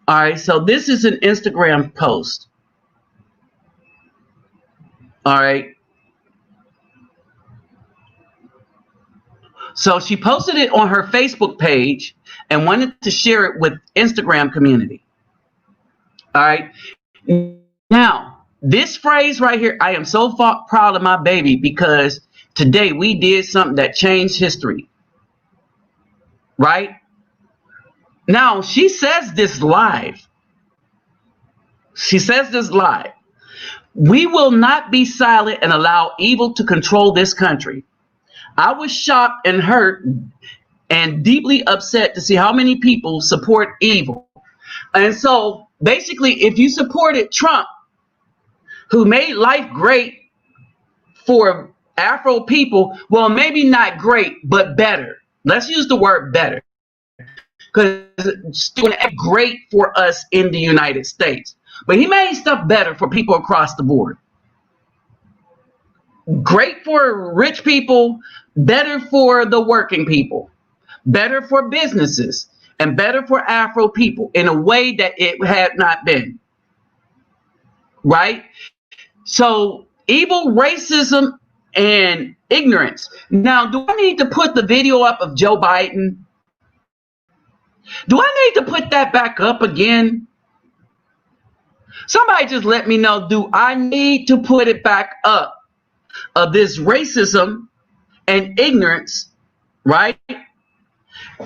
All right, so this is an Instagram post. All right. So she posted it on her Facebook page and wanted to share it with Instagram community. All right. Now, this phrase right here, I am so proud of my baby because today we did something that changed history. Right? Now, she says this live. She says this live. We will not be silent and allow evil to control this country. I was shocked and hurt and deeply upset to see how many people support evil. And so basically, if you supported Trump, who made life great for Afro people, well, maybe not great, but better. Let's use the word better. Because it's still great for us in the United States. But he made stuff better for people across the board. Great for rich people, better for the working people, better for businesses, and better for Afro people in a way that it had not been. Right? So evil, racism, and ignorance. Now, do I need to put the video up of Joe Biden? Do I need to put that back up again? Somebody just let me know, do I need to put it back up of this racism and ignorance, right?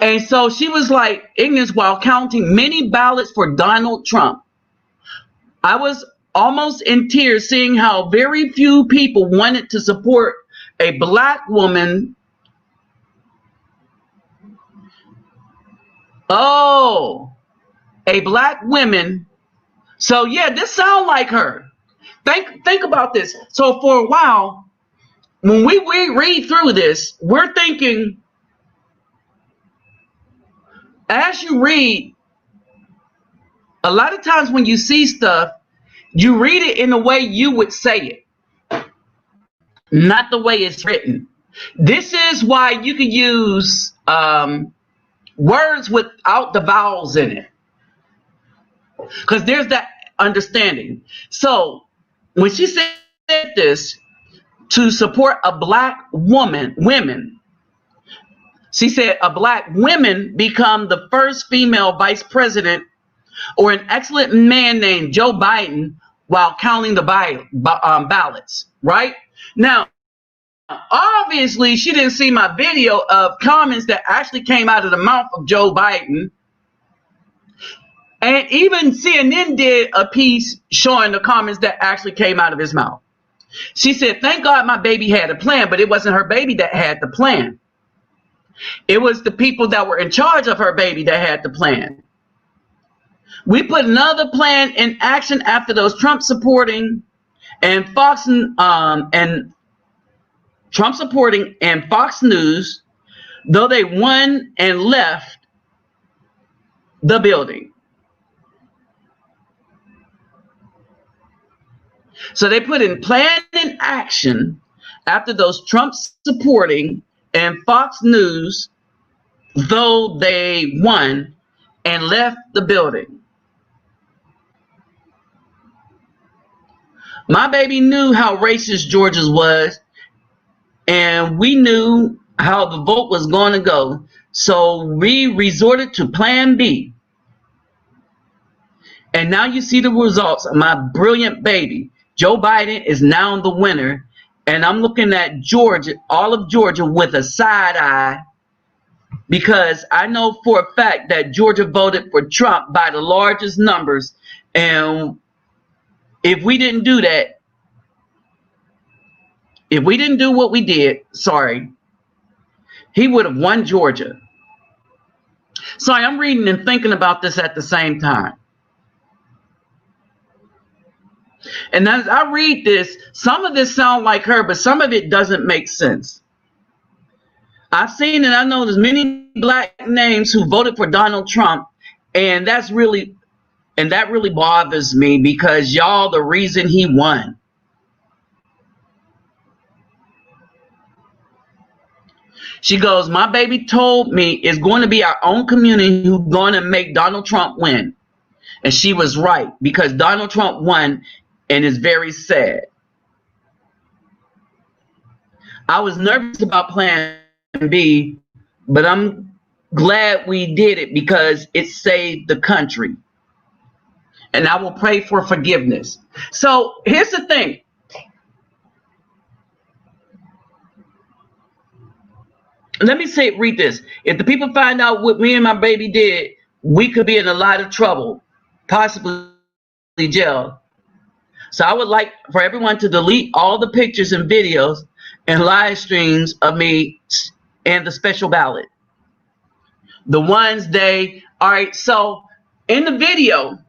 And so she was like, ignorance while counting many ballots for Donald Trump. I was almost in tears seeing how very few people wanted to support a black woman. Oh, a black woman. So yeah, this sounds like her. Think about this. So for a while, when we read through this, we're thinking, as you read, a lot of times when you see stuff, you read it in the way you would say it, not the way it's written. This is why you can use words without the vowels in it, because there's that understanding. So when she said this, to support a black women, she said a black women become the first female vice president or an excellent man named Joe Biden while counting the ballots, right? Now, obviously, she didn't see my video of comments that actually came out of the mouth of Joe Biden. And even CNN did a piece showing the comments that actually came out of his mouth. She said, thank God my baby had a plan, but it wasn't her baby that had the plan. It was the people that were in charge of her baby that had the plan. We put another plan in action after those Trump supporting and Fox News, though they won and left the building. So they put in plan in action after those Trump supporting and Fox News, though they won and left the building. My baby knew how racist Georgia was, and we knew how the vote was going to go. So we resorted to plan B. And now you see the results of my brilliant baby. Joe Biden is now the winner. And I'm looking at Georgia, all of Georgia, with a side eye, because I know for a fact that Georgia voted for Trump by the largest numbers. And if we didn't do that, if we didn't do what we did, he would have won Georgia. Sorry, I'm reading and thinking about this at the same time. And as I read this, some of this sounds like her, but some of it doesn't make sense. I've seen and I know there's many black names who voted for Donald Trump, and that really bothers me because y'all the reason he won. She goes, my baby told me it's going to be our own community who's going to make Donald Trump win. And she was right because Donald Trump won and is very sad. I was nervous about Plan B, but I'm glad we did it because it saved the country. And I will pray for forgiveness. So here's the thing. Let me read this. If the people find out what me and my baby did, we could be in a lot of trouble, possibly jail. So I would like for everyone to delete all the pictures and videos and live streams of me and the special ballot. The ones all right, so in the video,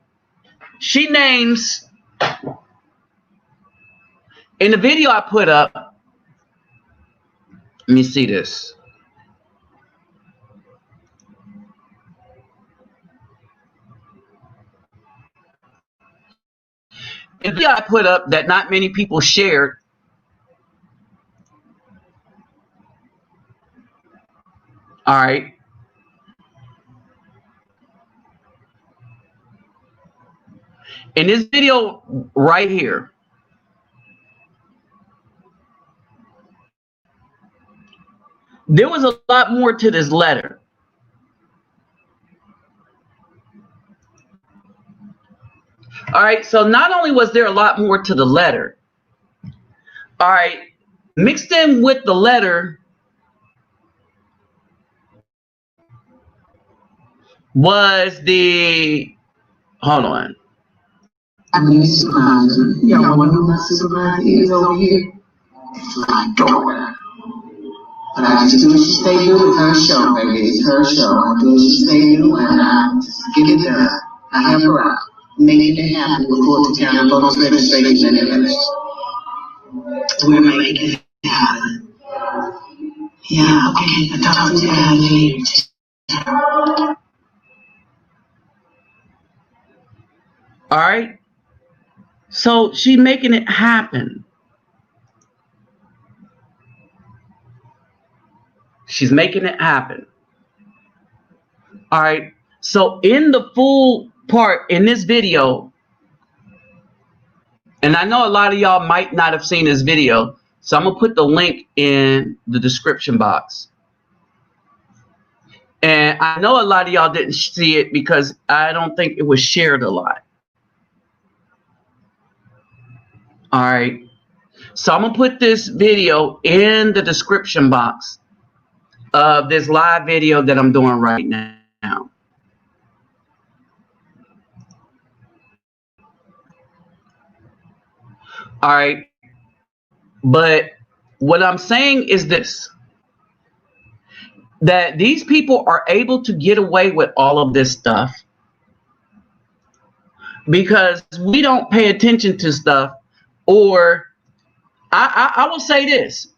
she names, in the video I put up, let me see this. In the video I put up that not many people shared, all right, in this video right here, there was a lot more to this letter. All right, so not only was there a lot more to the letter, all right, mixed in with the letter was hold on. I'm your supervisor. Y'all want to know who my supervisor is over here? It's my daughter. But I just do what she say do. It's her show, baby. It's her show. I do what she say do, and I just get it done. I help her out. Make it happen before the county votes registration and everything. We're making it happen. Yeah, okay. I talk to you guys later. All right. So she's making it happen. She's making it happen. All right. So in the full part in this video, and I know a lot of y'all might not have seen this video, so I'm going to put the link in the description box. And I know a lot of y'all didn't see it because I don't think it was shared a lot. All right. So I'm going to put this video in the description box of this live video that I'm doing right now. All right. But what I'm saying is this, that these people are able to get away with all of this stuff because we don't pay attention to stuff. Or I will say this,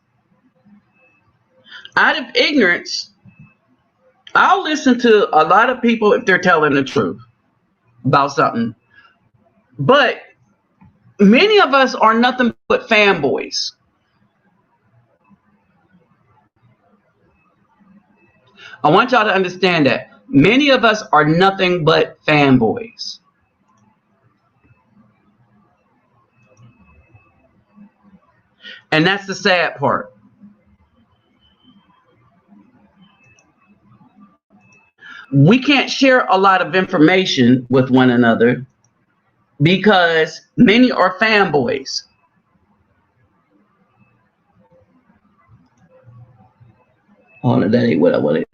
out of ignorance, I'll listen to a lot of people if they're telling the truth about something. But many of us are nothing but fanboys. I want y'all to understand that. Many of us are nothing but fanboys. And that's the sad part. We can't share a lot of information with one another because many are fanboys. Oh, no, that ain't what I wanted.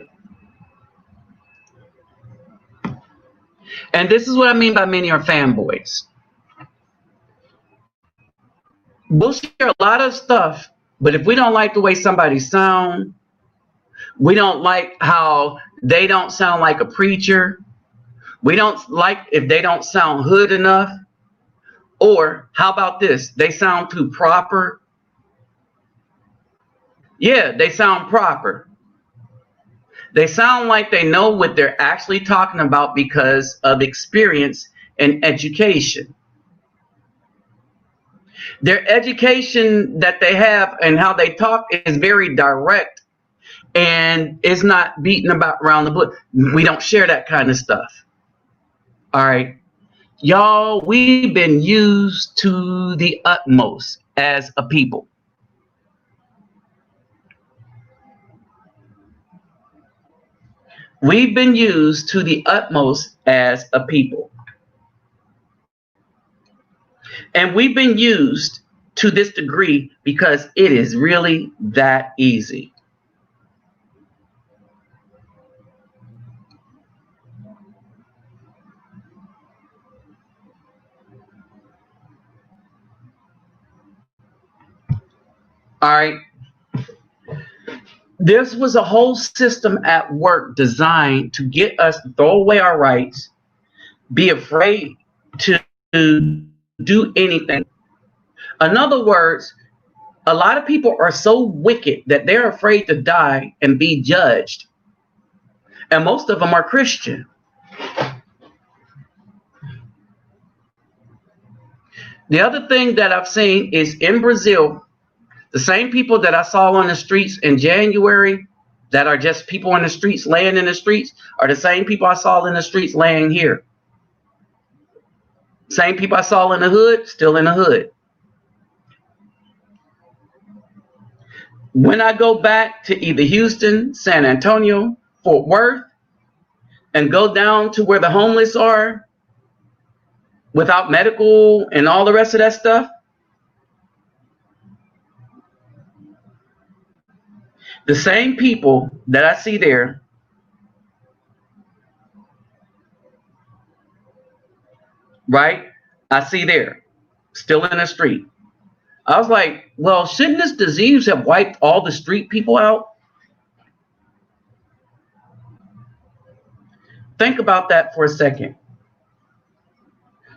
And this is what I mean by many are fanboys. We'll share a lot of stuff, but if we don't like the way somebody sounds, we don't like how they don't sound like a preacher, we don't like if they don't sound hood enough, Or how about this? They sound too proper. Yeah, they sound proper. They sound like they know what they're actually talking about because of experience and education. Their education that they have and how they talk is very direct, and it's not beating about around the bush. We don't share that kind of stuff. All right. Y'all, we've been used to the utmost as a people. We've been used to the utmost as a people. And we've been used to this degree because it is really that easy. All right. This was a whole system at work designed to get us to throw away our rights, be afraid to do anything. In other words, a lot of people are so wicked that they're afraid to die and be judged. And most of them are Christian. The other thing that I've seen is in Brazil, the same people that I saw on the streets in January that are just people in the streets, laying in the streets, are the same people I saw in the streets laying here. Same people I saw in the hood, still in the hood. When I go back to either Houston, San Antonio, Fort Worth, and go down to where the homeless are without medical and all the rest of that stuff, the same people that I see there, right? I see there, still in the street. I was like, well, shouldn't this disease have wiped all the street people out? Think about that for a second.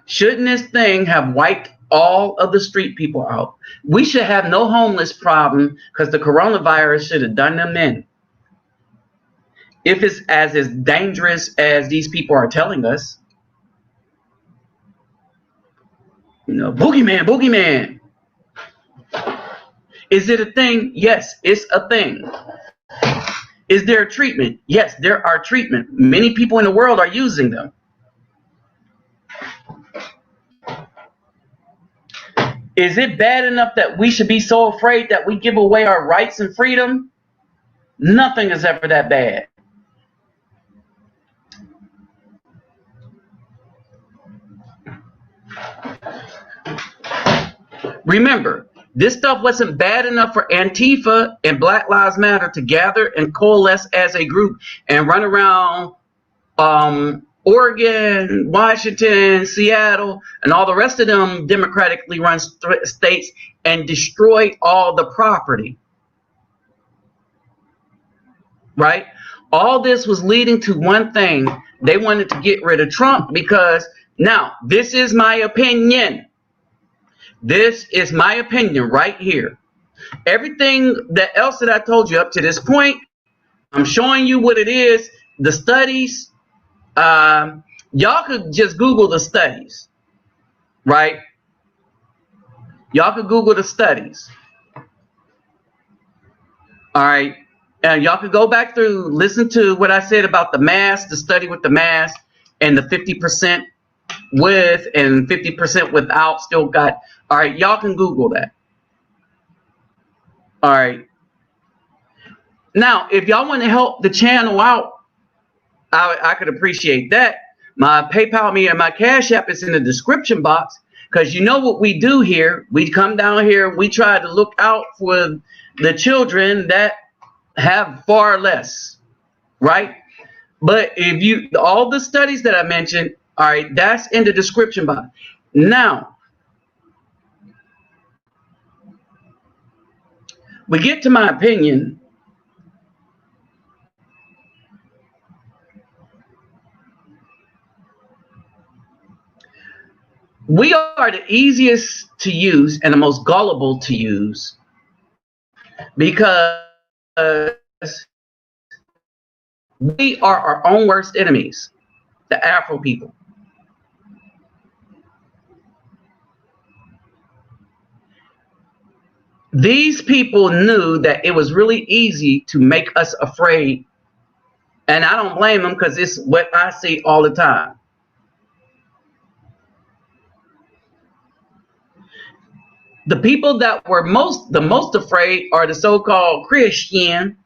Shouldn't this thing have wiped all of the street people out? We should have no homeless problem because the coronavirus should have done them in. If it's as dangerous as these people are telling us. You know, boogeyman, boogeyman. Is it a thing? Yes, it's a thing. Is there a treatment? Yes, there are treatment. Many people in the world are using them. Is it bad enough that we should be so afraid that we give away our rights and freedom? Nothing is ever that bad. Remember, this stuff wasn't bad enough for Antifa and Black Lives Matter to gather and coalesce as a group and run around Oregon, Washington, Seattle, and all the rest of them democratically run states and destroy all the property. Right? All this was leading to one thing. They wanted to get rid of Trump because, now, this is my opinion. This is my opinion right here. Everything else that I told you up to this point, I'm showing you what it is. The studies, y'all could just Google the studies, right? Y'all could Google the studies. All right. And y'all could go back through, listen to what I said about the mask, the study with the mask, and the 50% with and 50% without still got. All right. Y'all can Google that. All right. Now, if y'all want to help the channel out, I could appreciate that. My PayPal me and my Cash App is in the description box, because you know what we do here. We come down here. We try to look out for the children that have far less, right? But if you, all the studies that I mentioned, all right, that's in the description box. Now, we get to my opinion. we are the easiest to use and the most gullible to use because we are our own worst enemies, the Afro people. These people knew that it was really easy to make us afraid. And I don't blame them because it's what I see all the time. The people that were the most afraid are the so-called Christian.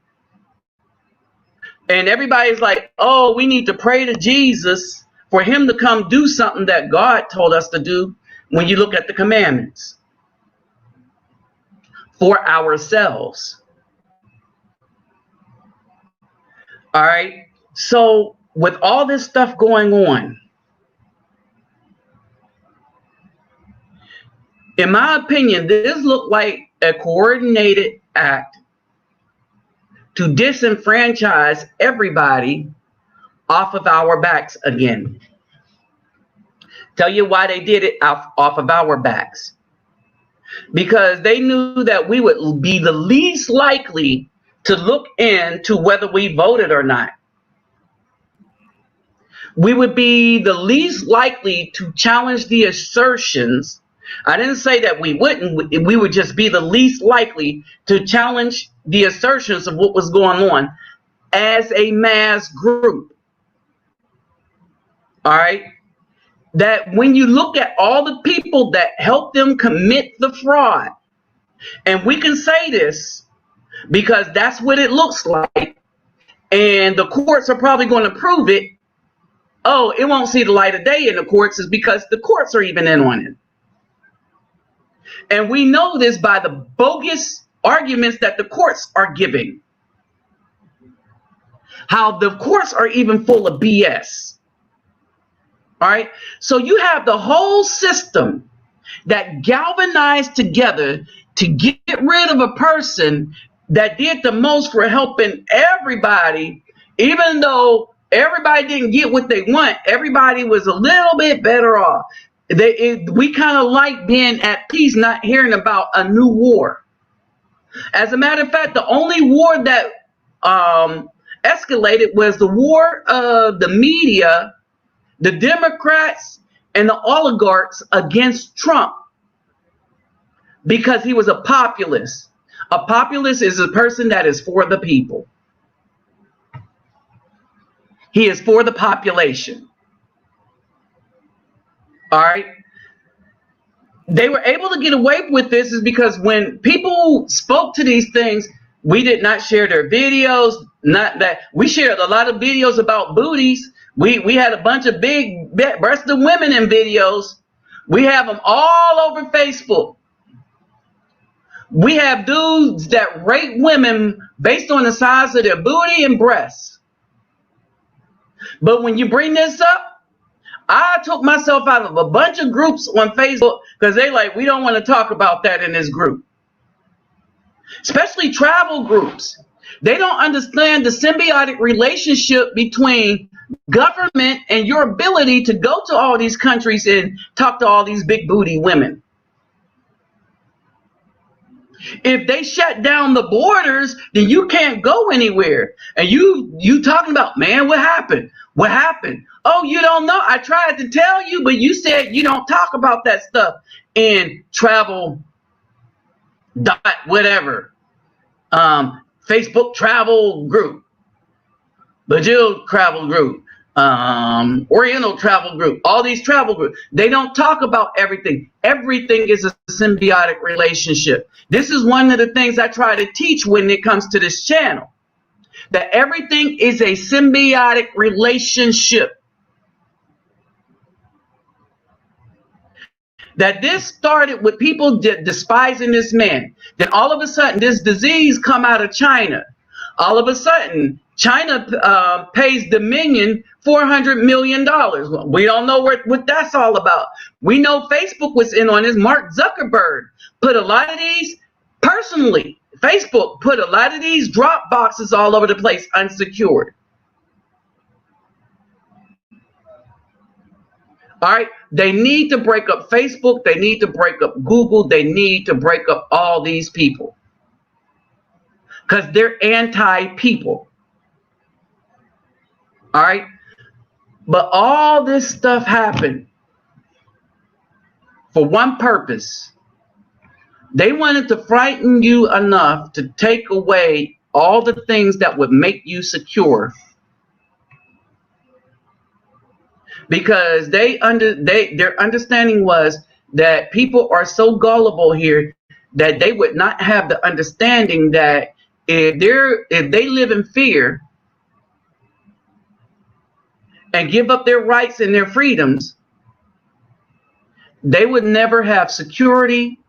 And everybody's like, oh, we need to pray to Jesus for him to come do something that God told us to do when you look at the commandments for ourselves. All right. So with all this stuff going on, in my opinion, this looked like a coordinated act to disenfranchise everybody off of our backs again. Tell you why they did it off of our backs. Because they knew that we would be the least likely to look into whether we voted or not. We would be the least likely to challenge the assertions. I didn't say that we wouldn't. We would just be the least likely to challenge the assertions of what was going on as a mass group. All right. That when you look at all the people that helped them commit the fraud, and we can say this because that's what it looks like, and the courts are probably going to prove it. Oh, it won't see the light of day in the courts is because the courts are even in on it. And we know this by the bogus arguments that the courts are giving. How the courts are even full of BS. All right. So you have the whole system that galvanized together to get rid of a person that did the most for helping everybody, even though everybody didn't get what they want. Everybody was a little bit better off. We kind of like being at peace, not hearing about a new war. As a matter of fact, the only war that escalated was the war of the media, the Democrats, and the oligarchs against Trump because he was a populist. A populist is a person that is for the people. He is for the population. All right. They were able to get away with this is because when people spoke to these things, we did not share their videos. Not that we shared a lot of videos about booties. We had a bunch of big breasted women in videos. We have them all over Facebook. We have dudes that rape women based on the size of their booty and breasts. But when you bring this up, I took myself out of a bunch of groups on Facebook because they like, we don't want to talk about that in this group. Especially travel groups. They don't understand the symbiotic relationship between government and your ability to go to all these countries and talk to all these big booty women. If they shut down the borders, then you can't go anywhere. And you talking about, man, what happened? What happened? Oh, you don't know. I tried to tell you, but you said you don't talk about that stuff in travel dot whatever. Facebook travel group, Bajil travel group, Oriental travel group, all these travel groups. They don't talk about everything. Everything is a symbiotic relationship. This is one of the things I try to teach when it comes to this channel, that everything is a symbiotic relationship. That this started with people despising this man. Then all of a sudden, this disease come out of China. All of a sudden, China pays Dominion $400 million. We don't know what that's all about. We know Facebook was in on this. Mark Zuckerberg put a lot of these, personally, Facebook put a lot of these drop boxes all over the place unsecured. All right. They need to break up Facebook. They need to break up Google. They need to break up all these people because they're anti-people. All right. But all this stuff happened for one purpose. They wanted to frighten you enough to take away all the things that would make you secure. Because their understanding was that people are so gullible here that they would not have the understanding that if they live in fear and give up their rights and their freedoms, they would never have security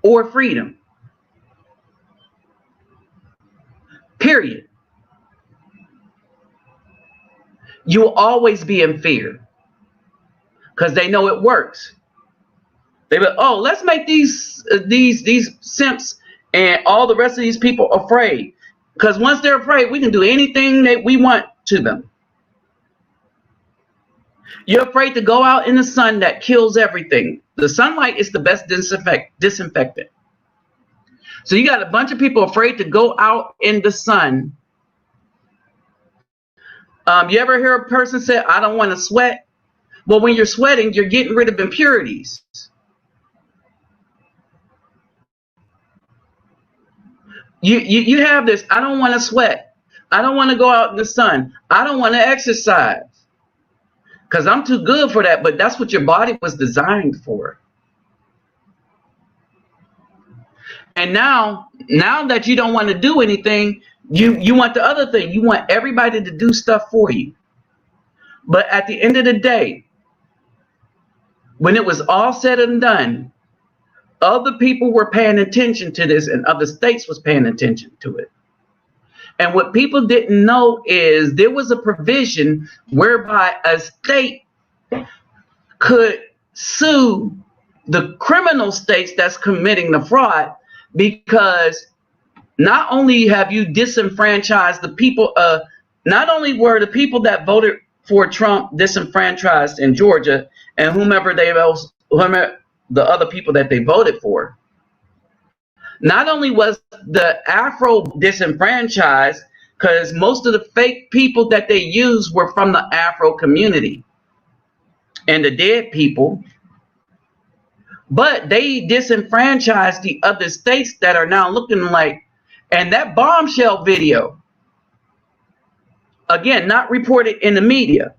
or freedom. Period. You will always be in fear because they know it works. They will, oh, let's make these simps and all the rest of these people afraid. Because once they're afraid, we can do anything that we want to them. You're afraid to go out in the sun that kills everything. The sunlight is the best disinfectant. So you got a bunch of people afraid to go out in the sun. You ever hear a person say, I don't want to sweat? Well, when you're sweating, you're getting rid of impurities. You have this, I don't want to sweat. I don't want to go out in the sun. I don't want to exercise. Because I'm too good for that, but that's what your body was designed for. And now that you don't want to do anything, you want the other thing. You want everybody to do stuff for you. But at the end of the day, when it was all said and done, other people were paying attention to this and other states was paying attention to it. And what people didn't know is there was a provision whereby a state could sue the criminal states that's committing the fraud, because not only have you disenfranchised the people, not only were the people that voted for Trump disenfranchised in Georgia and whomever the other people that they voted for, not only was the Afro disenfranchised, because most of the fake people that they used were from the Afro community and the dead people, but they disenfranchised the other states that are now looking like, and that bombshell video, again, not reported in the media,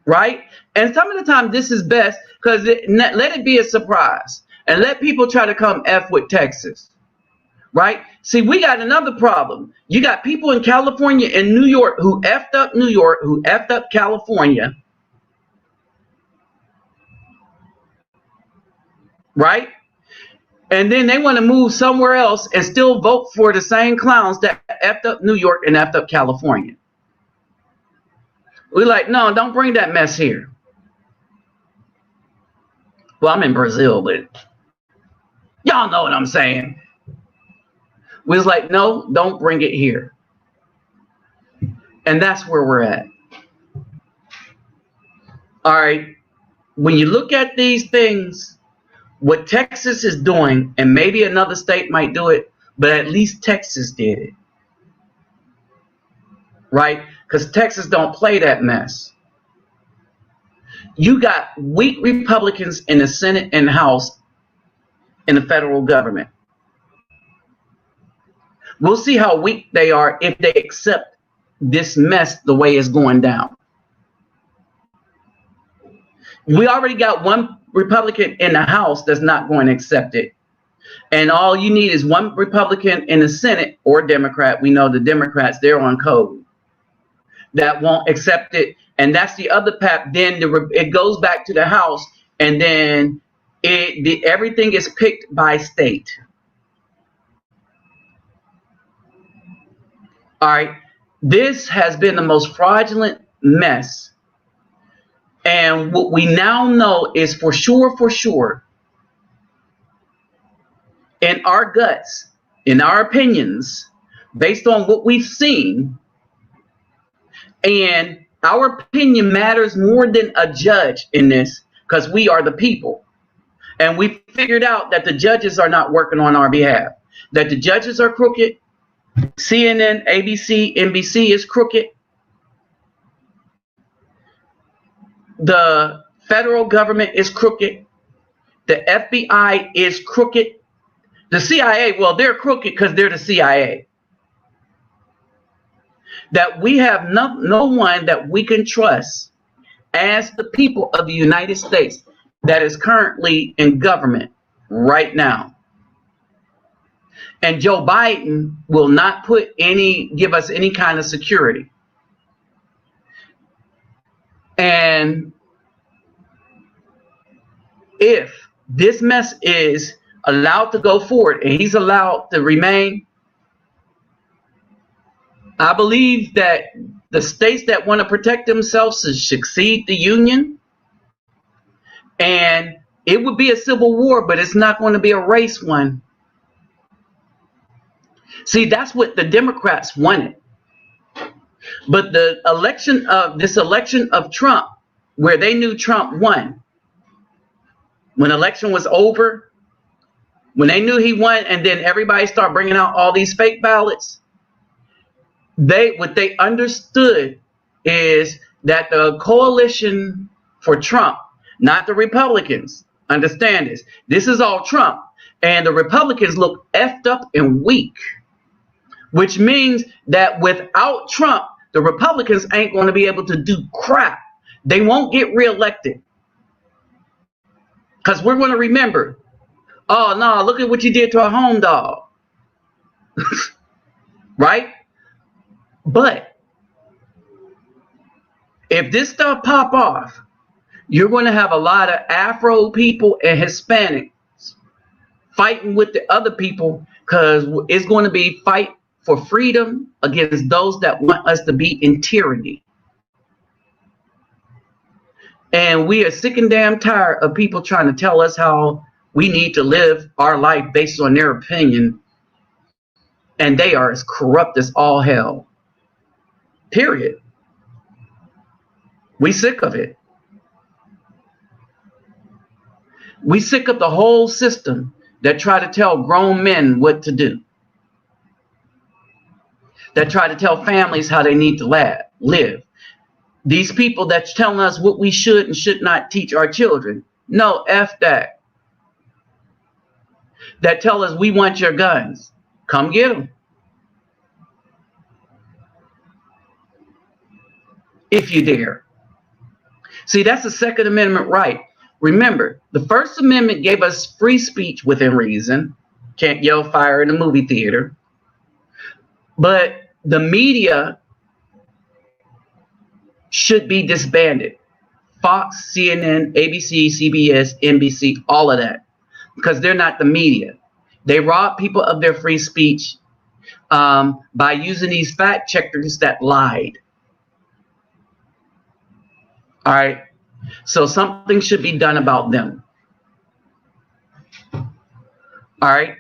right? And some of the time this is best because let it be a surprise and let people try to come F with Texas, right? See, we got another problem. You got people in California and New York who effed up New York, who effed up California, right? And then they want to move somewhere else and still vote for the same clowns that effed up New York and effed up California. We're like, no, don't bring that mess here. Well, I'm in Brazil, but y'all know what I'm saying. We was like, no, don't bring it here. And that's where we're at. All right. When you look at these things, what Texas is doing, and maybe another state might do it, but at least Texas did it. Right? Because Texas don't play that mess. You got weak Republicans in the Senate and House in the federal government. We'll see how weak they are if they accept this mess the way it's going down. We already got one Republican in the House that's not going to accept it. And all you need is one Republican in the Senate or Democrat. We know the Democrats, they're on code, that won't accept it. And that's the other path. Then it goes back to the House, and then everything is picked by state. All right. This has been the most fraudulent mess. And what we now know is for sure, in our guts, in our opinions, based on what we've seen, and Our opinion matters more than a judge in this because we are the people. And we figured out that the judges are not working on our behalf, that the judges are crooked. CNN, ABC, NBC is crooked. The federal government is crooked. The FBI is crooked. The CIA, well, they're crooked because they're the CIA. That we have no one that we can trust as the people of the United States that is currently in government right now. And Joe Biden will not give us any kind of security. And if this mess is allowed to go forward and he's allowed to remain, I believe that the states that want to protect themselves should succeed the union. And it would be a civil war, but it's not going to be a race one. See, that's what the Democrats wanted. But the election of Trump, where they knew Trump won, when election was over, when they knew he won, and then everybody started bringing out all these fake ballots, what they understood is that the coalition for Trump, not the Republicans, understand this. This is all Trump. And the Republicans look effed up and weak, which means that without Trump, the Republicans ain't going to be able to do crap. They won't get reelected. Because we're going to remember, oh, no, look at what you did to a home dog. Right? But if this stuff pop off, you're going to have a lot of Afro people and Hispanics fighting with the other people, because it's going to be fight for freedom against those that want us to be in tyranny. And we are sick and damn tired of people trying to tell us how we need to live our life based on their opinion. And they are as corrupt as all hell. Period. We sick of it. We sick of the whole system that try to tell grown men what to do. That try to tell families how they need to live. These people that's telling us what we should and should not teach our children. No, F that. That tell us we want your guns. Come get them. If you dare. See, that's the Second Amendment right. Remember, the First Amendment gave us free speech within reason. Can't yell fire in a movie theater. But the media should be disbanded. Fox, CNN, ABC, CBS, NBC, all of that. Because they're not the media. They rob people of their free speech by using these fact checkers that lied. All right. So something should be done about them. All right.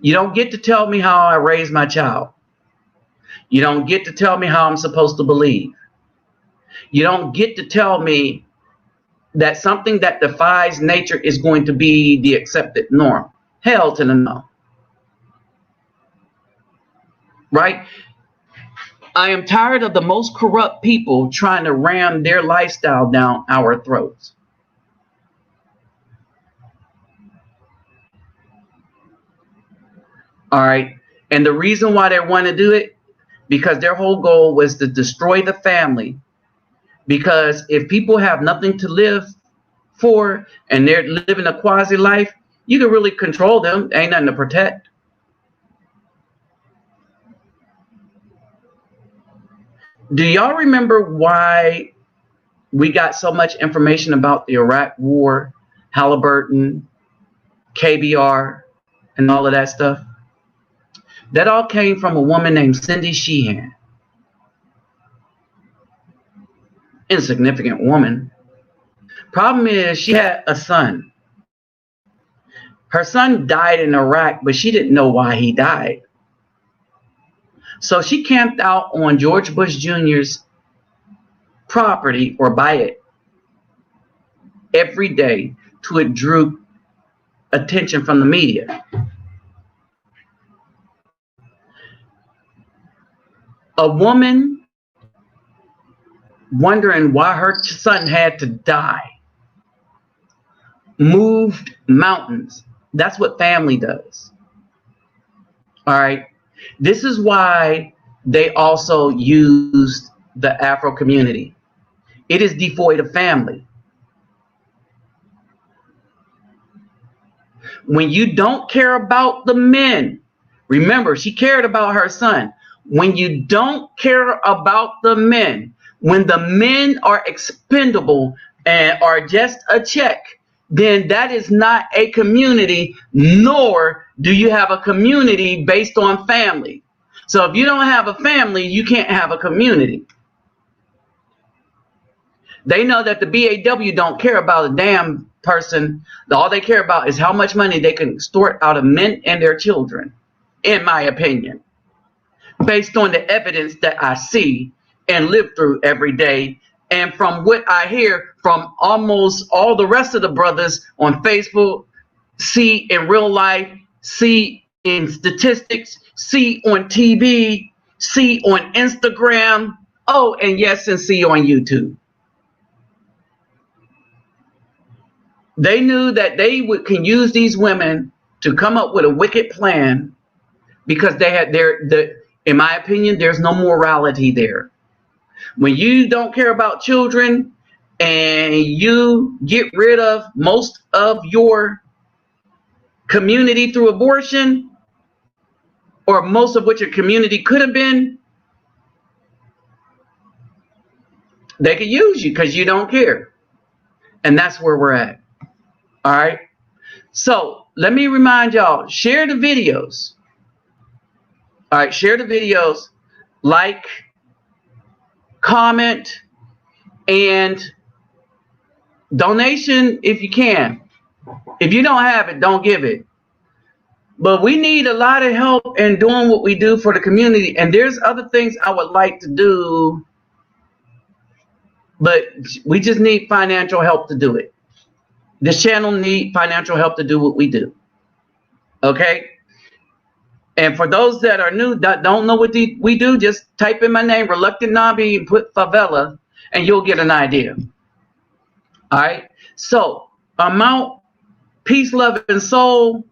You don't get to tell me how I raise my child. You don't get to tell me how I'm supposed to believe. You don't get to tell me that something that defies nature is going to be the accepted norm. Hell to the no. Right? I am tired of the most corrupt people trying to ram their lifestyle down our throats. All right. And the reason why they want to do it, because their whole goal was to destroy the family. Because if people have nothing to live for and they're living a quasi life, you can really control them. Ain't nothing to protect. Do y'all remember why we got so much information about the Iraq War, Halliburton, KBR, and all of that stuff? That all came from a woman named Cindy Sheehan. Insignificant woman. Problem is, she had a son. Her son died in Iraq, but she didn't know why he died. So she camped out on George Bush Jr.'s property or buy it every day to it drew attention from the media. A woman wondering why her son had to die moved mountains. That's what family does. All right. This is why they also used the Afro community. It is devoid of family. When you don't care about the men, remember, she cared about her son. When you don't care about the men, when the men are expendable and are just a check, then that is not a community, nor do you have a community based on family. So if you don't have a family, you can't have a community. They know that the BAW don't care about a damn person. All they care about is how much money they can extort out of men and their children, in my opinion, based on the evidence that I see and live through every day. And from what I hear from almost all the rest of the brothers on Facebook, see in real life, see in statistics, see on TV, see on Instagram, oh, and yes, and see on YouTube. They knew that they can use these women to come up with a wicked plan because they had in my opinion, there's no morality there. When you don't care about children and you get rid of most of your community through abortion, or most of what your community could have been, they could use you because you don't care. And that's where we're at. All right. So let me remind y'all, share the videos. All right. Share the videos, like, comment, and donation if you can. If you don't have it, don't give it. But we need a lot of help in doing what we do for the community. And there's other things I would like to do, but we just need financial help to do it. This channel needs financial help to do what we do. Okay? And for those that are new, that don't know what we do, just type in my name, Reluctant Nabi, and put favela, and you'll get an idea. All right? So, amount, peace, love, and soul.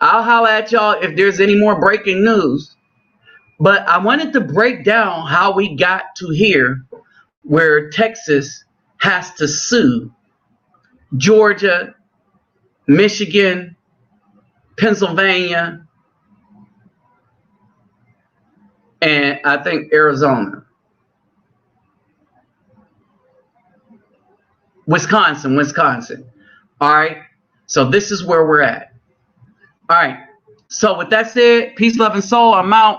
I'll holler at y'all if there's any more breaking news. But I wanted to break down how we got to here, where Texas has to sue Georgia, Michigan, Pennsylvania, and I think Arizona. Wisconsin. All right. So this is where we're at. All right. So with that said, peace, love, and soul. I'm out.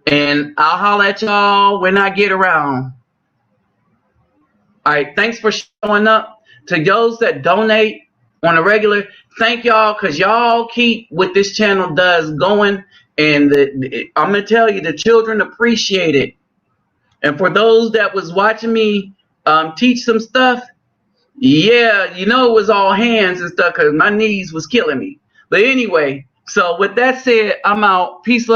And I'll holler at y'all when I get around. All right. Thanks for showing up. To those that donate on a regular, thank y'all, because y'all keep what this channel does going. And I'm going to tell you, the children appreciate it. And for those that was watching me teach some stuff, yeah, you know, it was all hands and stuff because my knees was killing me. But anyway, so with that said, I'm out. Peace, love.